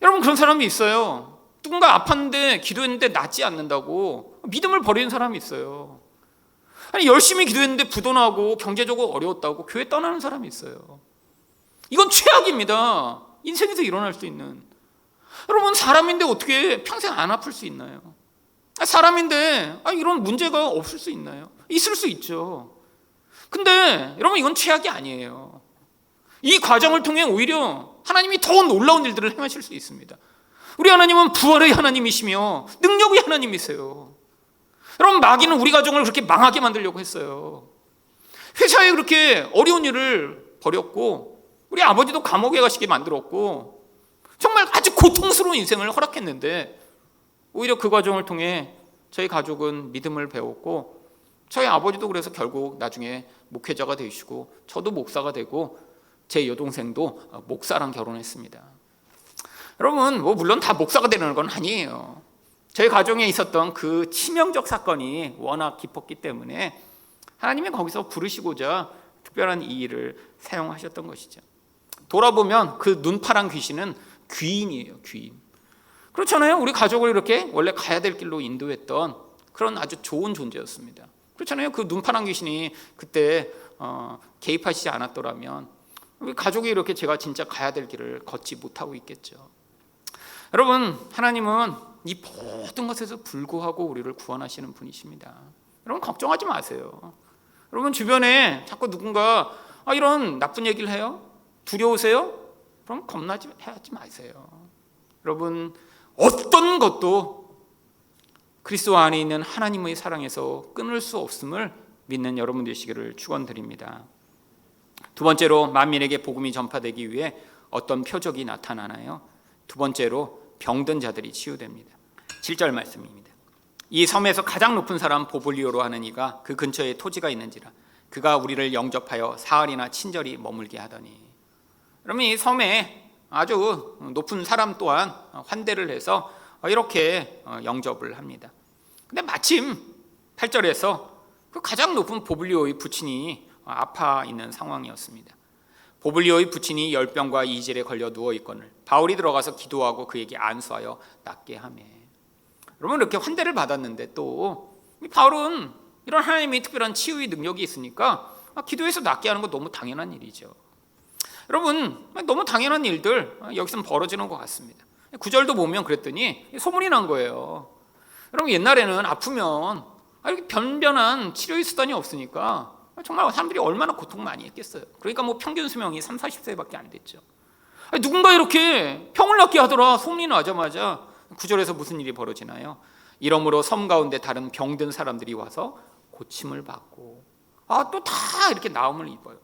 여러분, 그런 사람이 있어요. 누군가 아팠는데 기도했는데 낫지 않는다고 믿음을 버리는 사람이 있어요. 아니, 열심히 기도했는데 부도나고 경제적으로 어려웠다고 교회 떠나는 사람이 있어요. 이건 최악입니다. 인생에서 일어날 수 있는. 여러분, 사람인데 어떻게 평생 안 아플 수 있나요? 사람인데 이런 문제가 없을 수 있나요? 있을 수 있죠. 근데 여러분, 이건 최악이 아니에요. 이 과정을 통해 오히려 하나님이 더 놀라운 일들을 행하실 수 있습니다. 우리 하나님은 부활의 하나님이시며 능력의 하나님이세요. 여러분, 마귀는 우리 가정을 그렇게 망하게 만들려고 했어요. 회사에 그렇게 어려운 일을 벌였고 우리 아버지도 감옥에 가시게 만들었고 정말 아주 고통스러운 인생을 허락했는데 오히려 그 과정을 통해 저희 가족은 믿음을 배웠고 저희 아버지도 그래서 결국 나중에 목회자가 되시고 저도 목사가 되고 제 여동생도 목사랑 결혼했습니다. 여러분, 물론 다 목사가 되는 건 아니에요. 저희 가정에 있었던 그 치명적 사건이 워낙 깊었기 때문에 하나님이 거기서 부르시고자 특별한 이 일을 사용하셨던 것이죠. 돌아보면 그 눈파란 귀신은 귀인이에요. 귀인. 그렇잖아요. 우리 가족을 이렇게 원래 가야 될 길로 인도했던 그런 아주 좋은 존재였습니다. 그렇잖아요. 그 눈파란 귀신이 그때 개입하시지 않았더라면 우리 가족이 이렇게 제가 진짜 가야 될 길을 걷지 못하고 있겠죠. 여러분, 하나님은 이 모든 것에서 불구하고 우리를 구원하시는 분이십니다. 여러분, 걱정하지 마세요. 여러분, 주변에 자꾸 누군가 이런 나쁜 얘기를 해요? 두려우세요? 그럼 겁나지 마세요. 여러분, 어떤 것도 그리스도 안에 있는 하나님의 사랑에서 끊을 수 없음을 믿는 여러분 되시기를 축원드립니다. 두 번째로, 만민에게 복음이 전파되기 위해 어떤 표적이 나타나나요? 두 번째로, 병든 자들이 치유됩니다. 7절 말씀입니다. 이 섬에서 가장 높은 사람 보블리오로 하는 이가 그 근처에 토지가 있는지라 그가 우리를 영접하여 사흘이나 친절히 머물게 하더니. 그러면 이 섬에 아주 높은 사람 또한 환대를 해서 이렇게 영접을 합니다. 근데 마침 8절에서 그 가장 높은 보블리오의 부친이 아파 있는 상황이었습니다. 보블리오의 부친이 열병과 이질에 걸려 누워있거늘 바울이 들어가서 기도하고 그에게 안수하여 낫게 하며. 여러분, 이렇게 환대를 받았는데 또 바울은 이런 하나님의 특별한 치유의 능력이 있으니까 기도해서 낫게 하는 거 너무 당연한 일이죠. 여러분, 너무 당연한 일들 여기서 벌어지는 것 같습니다. 9절도 보면 그랬더니 소문이 난 거예요. 여러분, 옛날에는 아프면 이렇게 변변한 치료의 수단이 없으니까 정말 사람들이 얼마나 고통 많이 했겠어요. 그러니까 평균 수명이 30-40세밖에 안 됐죠. 누군가 이렇게 병을 낫게 하더라 소문이 나자마자 9절에서 무슨 일이 벌어지나요? 이러므로 섬 가운데 다른 병든 사람들이 와서 고침을 받고 또 다 이렇게 나음을 입어요.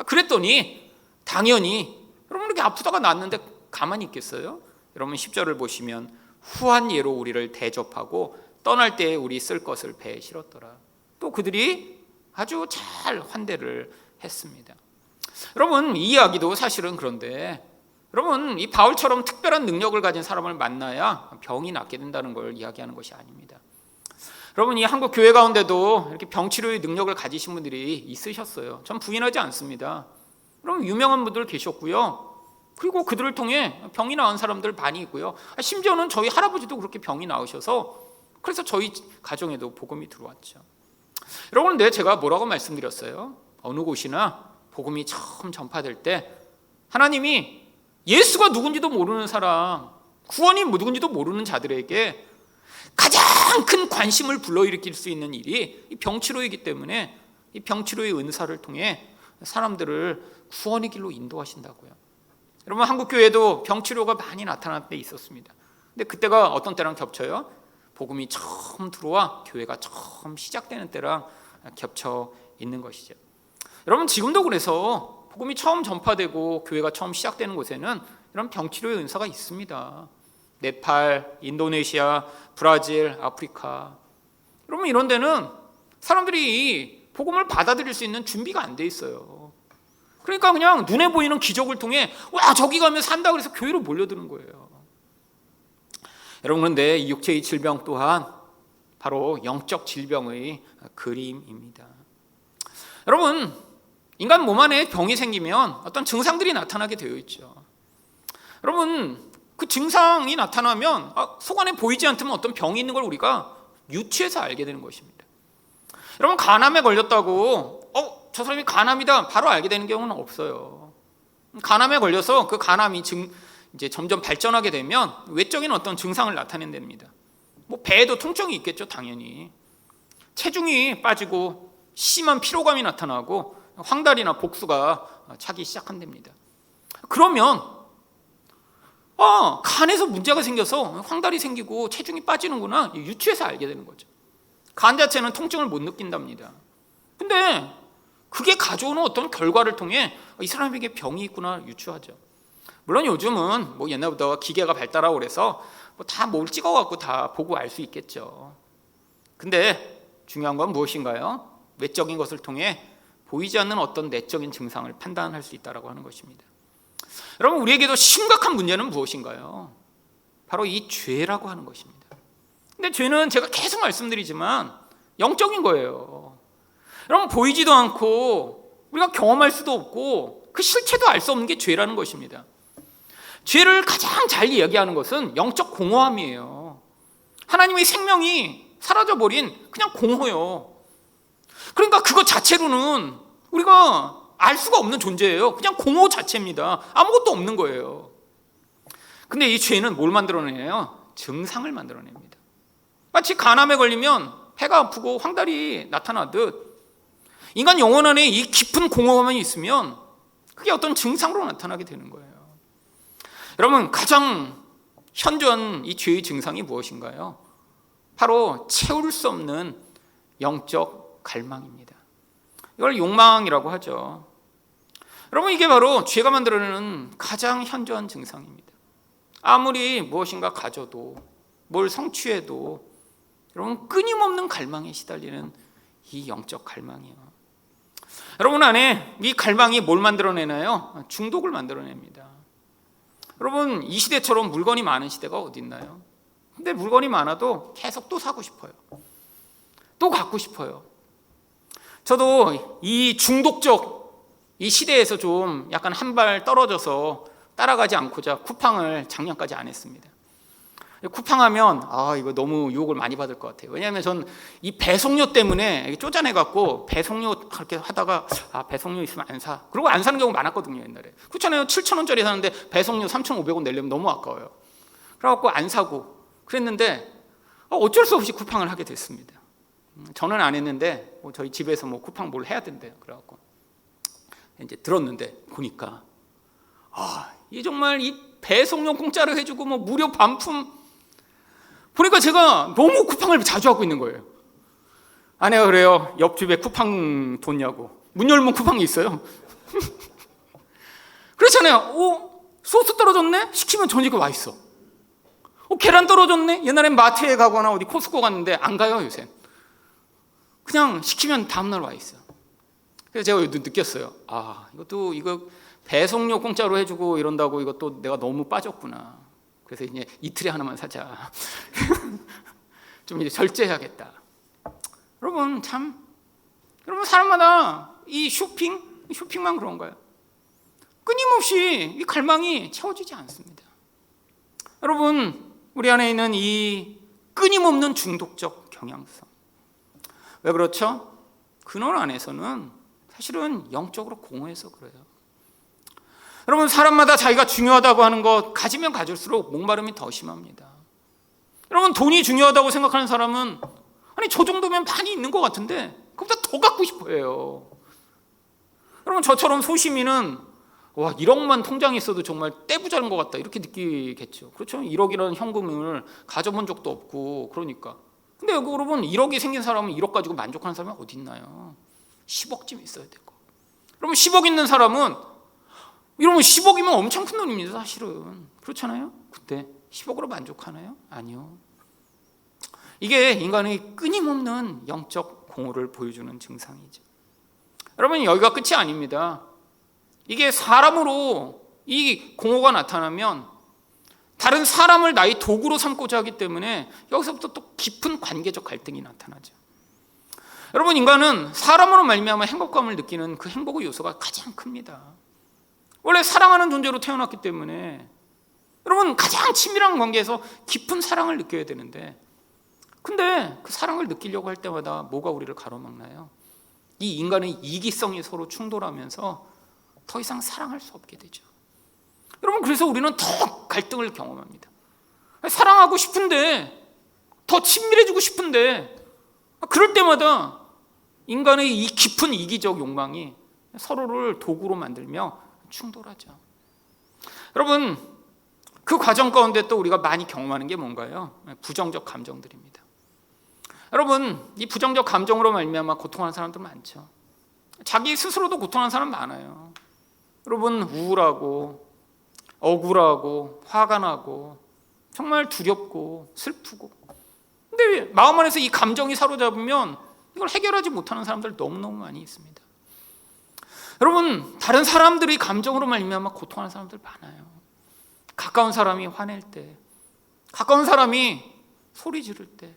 그랬더니 당연히 여러분, 이렇게 아프다가 낫는데 가만히 있겠어요? 여러분, 10절을 보시면 후한 예로 우리를 대접하고 떠날 때에 우리 쓸 것을 배에 실었더라. 또 그들이 아주 잘 환대를 했습니다. 여러분, 이 이야기도 사실은 그런데 여러분, 이 바울처럼 특별한 능력을 가진 사람을 만나야 병이 낫게 된다는 걸 이야기하는 것이 아닙니다. 여러분, 이 한국 교회 가운데도 이렇게 병치료의 능력을 가지신 분들이 있으셨어요. 전 부인하지 않습니다. 여러분, 유명한 분들 계셨고요. 그리고 그들을 통해 병이 나은 사람들 많이 있고요. 심지어는 저희 할아버지도 그렇게 병이 나으셔서 그래서 저희 가정에도 복음이 들어왔죠. 여러분, 근데 제가 뭐라고 말씀드렸어요? 어느 곳이나 복음이 처음 전파될 때 하나님이 예수가 누군지도 모르는 사람, 구원이 누군지도 모르는 자들에게 가장 큰 관심을 불러일으킬 수 있는 일이 이 병치료이기 때문에 이 병치료의 은사를 통해 사람들을 구원의 길로 인도하신다고요. 여러분, 한국 교회도 병치료가 많이 나타날 때 있었습니다. 근데 그때가 어떤 때랑 겹쳐요? 복음이 처음 들어와 교회가 처음 시작되는 때랑 겹쳐 있는 것이죠. 여러분, 지금도 그래서 복음이 처음 전파되고 교회가 처음 시작되는 곳에는 이런 병치료의 은사가 있습니다. 네팔, 인도네시아, 브라질, 아프리카. 여러분, 이런 데는 사람들이 이 복음을 받아들일 수 있는 준비가 안 돼 있어요. 그러니까 그냥 눈에 보이는 기적을 통해 와, 저기 가면 산다 그래서 교회로 몰려드는 거예요. 여러분, 그런데 이 육체의 질병 또한 바로 영적 질병의 그림입니다. 여러분, 인간 몸 안에 병이 생기면 어떤 증상들이 나타나게 되어 있죠. 여러분, 그 증상이 나타나면 속 안에 보이지 않지만 어떤 병이 있는 걸 우리가 유추해서 알게 되는 것입니다. 여러분, 간암에 걸렸다고 저 사람이 간암이다 바로 알게 되는 경우는 없어요. 간암에 걸려서 그 간암이 이제 점점 발전하게 되면 외적인 어떤 증상을 나타낸답니다. 뭐 배에도 통증이 있겠죠, 당연히. 체중이 빠지고 심한 피로감이 나타나고 황달이나 복수가 차기 시작한답니다. 그러면 간에서 문제가 생겨서 황달이 생기고 체중이 빠지는구나, 유추해서 알게 되는 거죠. 간 자체는 통증을 못 느낀답니다. 근데 그게 가져오는 어떤 결과를 통해 이 사람에게 병이 있구나 유추하죠. 물론 요즘은 뭐 옛날부터 기계가 발달하고 그래서 다 뭘 찍어갖고 다 보고 알 수 있겠죠. 근데 중요한 건 무엇인가요? 외적인 것을 통해 보이지 않는 어떤 내적인 증상을 판단할 수 있다고 하는 것입니다. 여러분, 우리에게도 심각한 문제는 무엇인가요? 바로 이 죄라고 하는 것입니다. 근데 죄는 제가 계속 말씀드리지만 영적인 거예요. 여러분, 보이지도 않고 우리가 경험할 수도 없고 그 실체도 알 수 없는 게 죄라는 것입니다. 죄를 가장 잘 이야기하는 것은 영적 공허함이에요. 하나님의 생명이 사라져버린 그냥 공허요. 그러니까 그것 자체로는 우리가 알 수가 없는 존재예요. 그냥 공허 자체입니다. 아무것도 없는 거예요. 근데 이 죄는 뭘 만들어내요? 증상을 만들어냅니다. 마치 간암에 걸리면 배가 아프고 황달이 나타나듯 인간 영혼 안에 이 깊은 공허감이 있으면 그게 어떤 증상으로 나타나게 되는 거예요. 여러분, 가장 현저한 이 죄의 증상이 무엇인가요? 바로 채울 수 없는 영적 갈망입니다. 이걸 욕망이라고 하죠. 여러분, 이게 바로 죄가 만들어내는 가장 현저한 증상입니다. 아무리 무엇인가 가져도 뭘 성취해도 여러분, 끊임없는 갈망에 시달리는 이 영적 갈망이요. 여러분 안에 이 갈망이 뭘 만들어내나요? 중독을 만들어냅니다. 여러분, 이 시대처럼 물건이 많은 시대가 어디 있나요? 근데 물건이 많아도 계속 또 사고 싶어요. 또 갖고 싶어요. 저도 이 중독적 이 시대에서 좀 약간 한 발 떨어져서 따라가지 않고자 쿠팡을 작년까지 안 했습니다. 쿠팡하면 이거 너무 유혹을 많이 받을 것 같아요. 왜냐하면 전 이 배송료 때문에 쫓아내갖고 배송료 그렇게 하다가 배송료 있으면 안 사. 그리고 안 사는 경우 많았거든요, 옛날에. 그렇잖아요. 7,000원짜리 사는데 배송료 3,500원 내려면 너무 아까워요. 그래갖고 안 사고 그랬는데 어쩔 수 없이 쿠팡을 하게 됐습니다. 저는 안 했는데 저희 집에서 쿠팡 뭘 해야 된대요. 그래갖고 이제 들었는데 보니까 이 정말 이 배송료 공짜로 해주고 무료 반품 보니까 제가 너무 쿠팡을 자주 하고 있는 거예요. 아내가 그래요. 옆집에 쿠팡 뒀냐고. 문 열면 쿠팡이 있어요. 그렇잖아요. 소스 떨어졌네? 시키면 저녁에 와 있어. 계란 떨어졌네? 옛날엔 마트에 가거나 어디 코스코 갔는데 안 가요, 요새. 그냥 시키면 다음날 와 있어요. 그래서 제가 느꼈어요. 이거 배송료 공짜로 해주고 이런다고 이것도 내가 너무 빠졌구나. 그래서 이제 이틀에 하나만 사자. 좀 이제 절제해야겠다. 여러분 사람마다 이 쇼핑만 그런가요? 끊임없이 이 갈망이 채워지지 않습니다. 여러분, 우리 안에 있는 이 끊임없는 중독적 경향성. 왜 그렇죠? 근원 안에서는 사실은 영적으로 공허해서 그래요. 여러분, 사람마다 자기가 중요하다고 하는 것 가지면 가질수록 목마름이 더 심합니다. 여러분, 돈이 중요하다고 생각하는 사람은 아니 저 정도면 많이 있는 것 같은데 그보다 더 갖고 싶어 해요. 여러분, 저처럼 소시민은 와 1억만 통장에 있어도 정말 떼부자인 것 같다 이렇게 느끼겠죠. 그렇죠? 1억이라는 현금을 가져본 적도 없고. 그러니까 근데 여러분 1억이 생긴 사람은 1억 가지고 만족하는 사람이 어디 있나요? 10억쯤 있어야 되고. 여러분 10억 있는 사람은 여러분 10억이면 엄청 큰 돈입니다 사실은. 그렇잖아요? 근데 10억으로 만족하나요? 아니요. 이게 인간의 끊임없는 영적 공허를 보여주는 증상이죠. 여러분 여기가 끝이 아닙니다. 이게 사람으로 이 공허가 나타나면 다른 사람을 나의 도구로 삼고자 하기 때문에 여기서부터 또 깊은 관계적 갈등이 나타나죠. 여러분 인간은 사람으로 말미암아 행복감을 느끼는 그 행복의 요소가 가장 큽니다. 원래 사랑하는 존재로 태어났기 때문에 여러분 가장 친밀한 관계에서 깊은 사랑을 느껴야 되는데 근데 그 사랑을 느끼려고 할 때마다 뭐가 우리를 가로막나요? 이 인간의 이기성이 서로 충돌하면서 더 이상 사랑할 수 없게 되죠. 여러분 그래서 우리는 더 갈등을 경험합니다. 사랑하고 싶은데 더 친밀해지고 싶은데 그럴 때마다 인간의 이 깊은 이기적 욕망이 서로를 도구로 만들며 충돌하죠. 여러분 그 과정 가운데 또 우리가 많이 경험하는 게 뭔가요? 부정적 감정들입니다. 여러분 이 부정적 감정으로 말미암아 고통하는 사람들 많죠. 자기 스스로도 고통하는 사람 많아요. 여러분 우울하고 억울하고 화가 나고 정말 두렵고 슬프고 근데 마음 안에서 이 감정이 사로잡으면 이걸 해결하지 못하는 사람들 너무너무 많이 있습니다. 여러분 다른 사람들의 감정으로 말미암아 고통하는 사람들 많아요. 가까운 사람이 화낼 때, 가까운 사람이 소리 지를 때,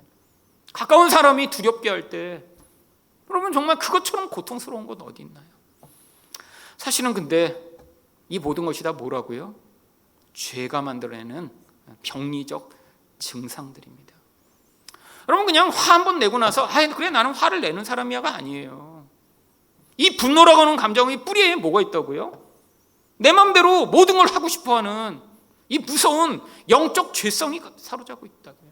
가까운 사람이 두렵게 할 때 여러분 정말 그것처럼 고통스러운 건 어디 있나요? 사실은 근데 이 모든 것이 다 뭐라고요? 죄가 만들어내는 병리적 증상들입니다. 여러분 그냥 화 한 번 내고 나서 그래 나는 화를 내는 사람이야가 아니에요. 이 분노라고 하는 감정의 뿌리에 뭐가 있다고요? 내 마음대로 모든 걸 하고 싶어하는 이 무서운 영적 죄성이 사로잡고 있다고요.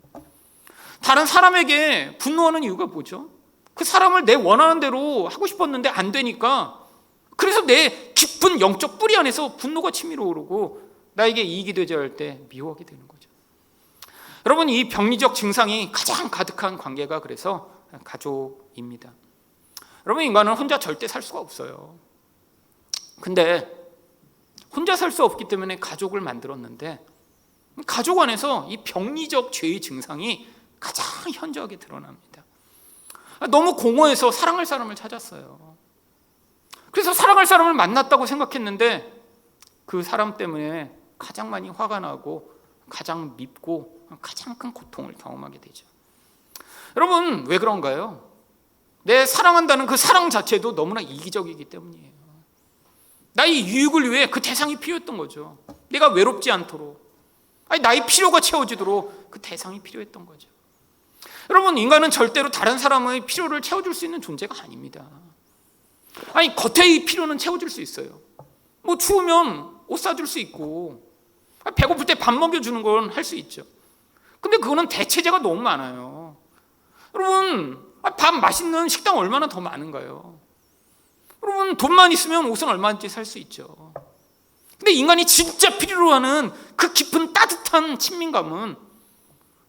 다른 사람에게 분노하는 이유가 뭐죠? 그 사람을 내 원하는 대로 하고 싶었는데 안 되니까 그래서 내 깊은 영적 뿌리 안에서 분노가 치밀어 오르고 나에게 이익이 되지 않을 때 미워하게 되는 거죠. 여러분 이 병리적 증상이 가장 가득한 관계가 그래서 가족입니다. 여러분 인간은 혼자 절대 살 수가 없어요. 근데 혼자 살 수 없기 때문에 가족을 만들었는데 가족 안에서 이 병리적 죄의 증상이 가장 현저하게 드러납니다. 너무 공허해서 사랑할 사람을 찾았어요. 그래서 사랑할 사람을 만났다고 생각했는데 그 사람 때문에 가장 많이 화가 나고 가장 밉고 가장 큰 고통을 경험하게 되죠. 여러분 왜 그런가요? 내 사랑한다는 그 사랑 자체도 너무나 이기적이기 때문이에요. 나의 유익을 위해 그 대상이 필요했던 거죠. 내가 외롭지 않도록 나의 필요가 채워지도록 그 대상이 필요했던 거죠. 여러분 인간은 절대로 다른 사람의 필요를 채워줄 수 있는 존재가 아닙니다. 겉의 필요는 채워줄 수 있어요. 뭐 추우면 옷 사줄 수 있고 배고플 때 밥 먹여주는 건 할 수 있죠. 근데 그거는 대체제가 너무 많아요. 여러분 밥 맛있는 식당 얼마나 더 많은가요? 여러분 돈만 있으면 옷은 얼마든지 살 수 있죠. 근데 인간이 진짜 필요로 하는 그 깊은 따뜻한 친밀감은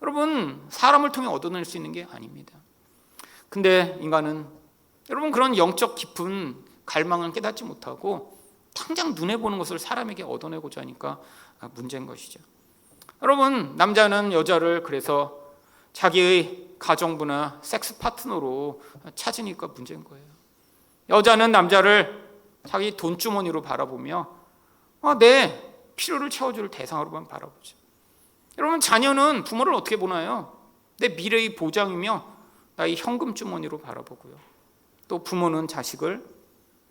여러분 사람을 통해 얻어낼 수 있는 게 아닙니다. 근데 인간은 여러분 그런 영적 깊은 갈망은 깨닫지 못하고 당장 눈에 보는 것을 사람에게 얻어내고자 하니까 문제인 것이죠. 여러분 남자는 여자를 그래서 자기의 가정부나 섹스 파트너로 찾으니까 문제인 거예요. 여자는 남자를 자기 돈주머니로 바라보며 내 필요를 채워줄 대상으로만 바라보죠. 여러분, 자녀는 부모를 어떻게 보나요? 내 미래의 보장이며 나의 현금 주머니로 바라보고요. 또 부모는 자식을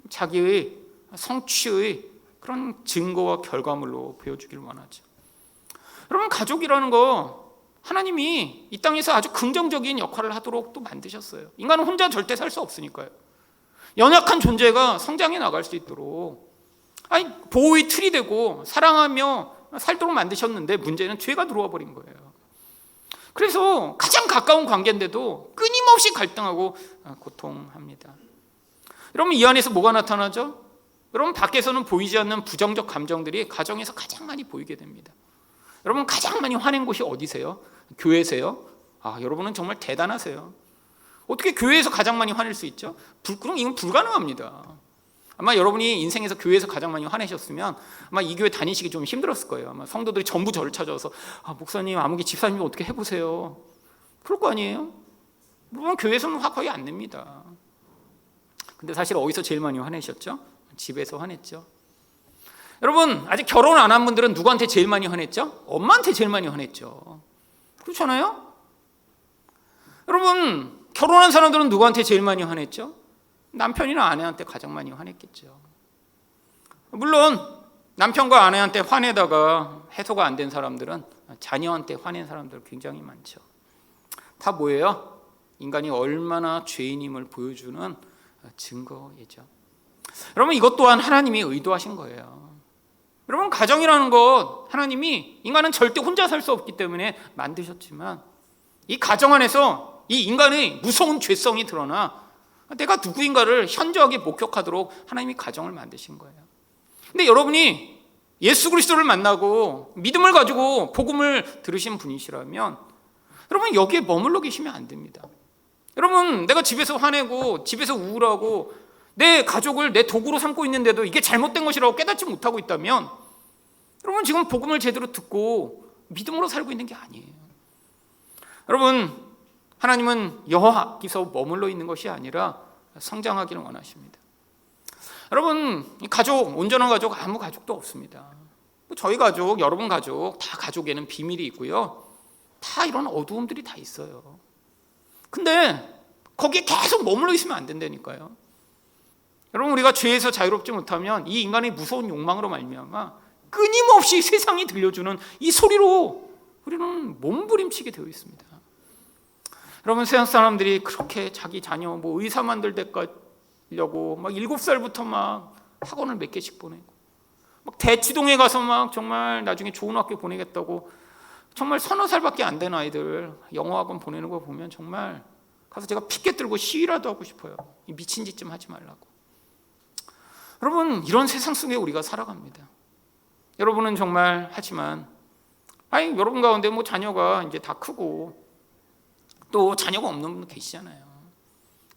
자기의 성취의 그런 증거와 결과물로 보여주기를 원하죠. 여러분, 가족이라는 거 하나님이 이 땅에서 아주 긍정적인 역할을 하도록 또 만드셨어요. 인간은 혼자 절대 살 수 없으니까요. 연약한 존재가 성장해 나갈 수 있도록 보호의 틀이 되고 사랑하며 살도록 만드셨는데 문제는 죄가 들어와 버린 거예요. 그래서 가장 가까운 관계인데도 끊임없이 갈등하고 고통합니다. 여러분, 이 안에서 뭐가 나타나죠? 여러분, 밖에서는 보이지 않는 부정적 감정들이 가정에서 가장 많이 보이게 됩니다. 여러분, 가장 많이 화낸 곳이 어디세요? 교회세요? 여러분은 정말 대단하세요. 어떻게 교회에서 가장 많이 화낼 수 있죠? 이건 불가능합니다. 아마 여러분이 인생에서 교회에서 가장 많이 화내셨으면 아마 이 교회 다니시기 좀 힘들었을 거예요. 아마 성도들이 전부 저를 찾아와서 목사님, 아무개 집사님 어떻게 해보세요. 그럴 거 아니에요? 물론 교회에서는 화 거의 안 냅니다. 근데 사실 어디서 제일 많이 화내셨죠? 집에서 화냈죠. 여러분, 아직 결혼 안 한 분들은 누구한테 제일 많이 화냈죠? 엄마한테 제일 많이 화냈죠. 그렇잖아요? 여러분, 결혼한 사람들은 누구한테 제일 많이 화냈죠? 남편이나 아내한테 가장 많이 화냈겠죠. 물론 남편과 아내한테 화내다가 해소가 안 된 사람들은 자녀한테 화낸 사람들 굉장히 많죠. 다 뭐예요? 인간이 얼마나 죄인임을 보여주는 증거이죠. 여러분, 이것 또한 하나님이 의도하신 거예요. 여러분, 가정이라는 것 하나님이 인간은 절대 혼자 살 수 없기 때문에 만드셨지만 이 가정 안에서 이 인간의 무서운 죄성이 드러나 내가 누구인가를 현저하게 목격하도록 하나님이 가정을 만드신 거예요. 근데 여러분이 예수 그리스도를 만나고 믿음을 가지고 복음을 들으신 분이시라면 여러분, 여기에 머물러 계시면 안 됩니다. 여러분, 내가 집에서 화내고 집에서 우울하고 내 가족을 내 도구로 삼고 있는데도 이게 잘못된 것이라고 깨닫지 못하고 있다면 여러분, 지금 복음을 제대로 듣고 믿음으로 살고 있는 게 아니에요. 여러분, 하나님은 여호와께서 머물러 있는 것이 아니라 성장하기를 원하십니다. 여러분, 가족, 온전한 가족 아무 가족도 없습니다. 저희 가족, 여러분 가족 다 가족에는 비밀이 있고요. 다 이런 어두움들이 다 있어요. 근데 거기에 계속 머물러 있으면 안 된다니까요. 여러분, 우리가 죄에서 자유롭지 못하면 이 인간의 무서운 욕망으로 말미암아 끊임없이 세상이 들려주는 이 소리로 우리는 몸부림치게 되어 있습니다. 여러분, 세상 사람들이 그렇게 자기 자녀 의사 만들 때까지려고 7살부터 막 학원을 몇 개씩 보내고 대치동에 가서 정말 나중에 좋은 학교 보내겠다고 정말 서너 살밖에 안 된 아이들 영어 학원 보내는 거 보면 정말 가서 제가 피켓 들고 시위라도 하고 싶어요. 미친 짓 좀 하지 말라고. 여러분, 이런 세상 속에 우리가 살아갑니다. 여러분은 정말 하지만 여러분 가운데 자녀가 이제 다 크고 또 자녀가 없는 분 계시잖아요.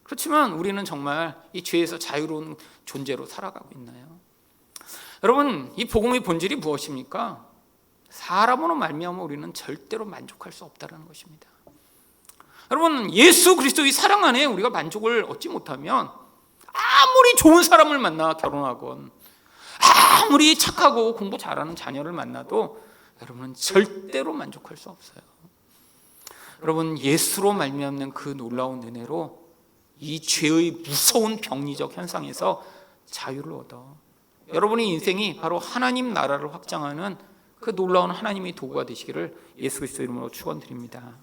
그렇지만 우리는 정말 이 죄에서 자유로운 존재로 살아가고 있나요? 여러분, 이 복음의 본질이 무엇입니까? 사람으로 말미암아 우리는 절대로 만족할 수 없다는 것입니다. 여러분, 예수 그리스도의 사랑 안에 우리가 만족을 얻지 못하면 아무리 좋은 사람을 만나 결혼하건 아무리 착하고 공부 잘하는 자녀를 만나도 여러분은 절대로 만족할 수 없어요. 여러분, 예수로 말미암는 그 놀라운 은혜로 이 죄의 무서운 병리적 현상에서 자유를 얻어 여러분의 인생이 바로 하나님 나라를 확장하는 그 놀라운 하나님의 도구가 되시기를 예수 그리스도 이름으로 축원드립니다.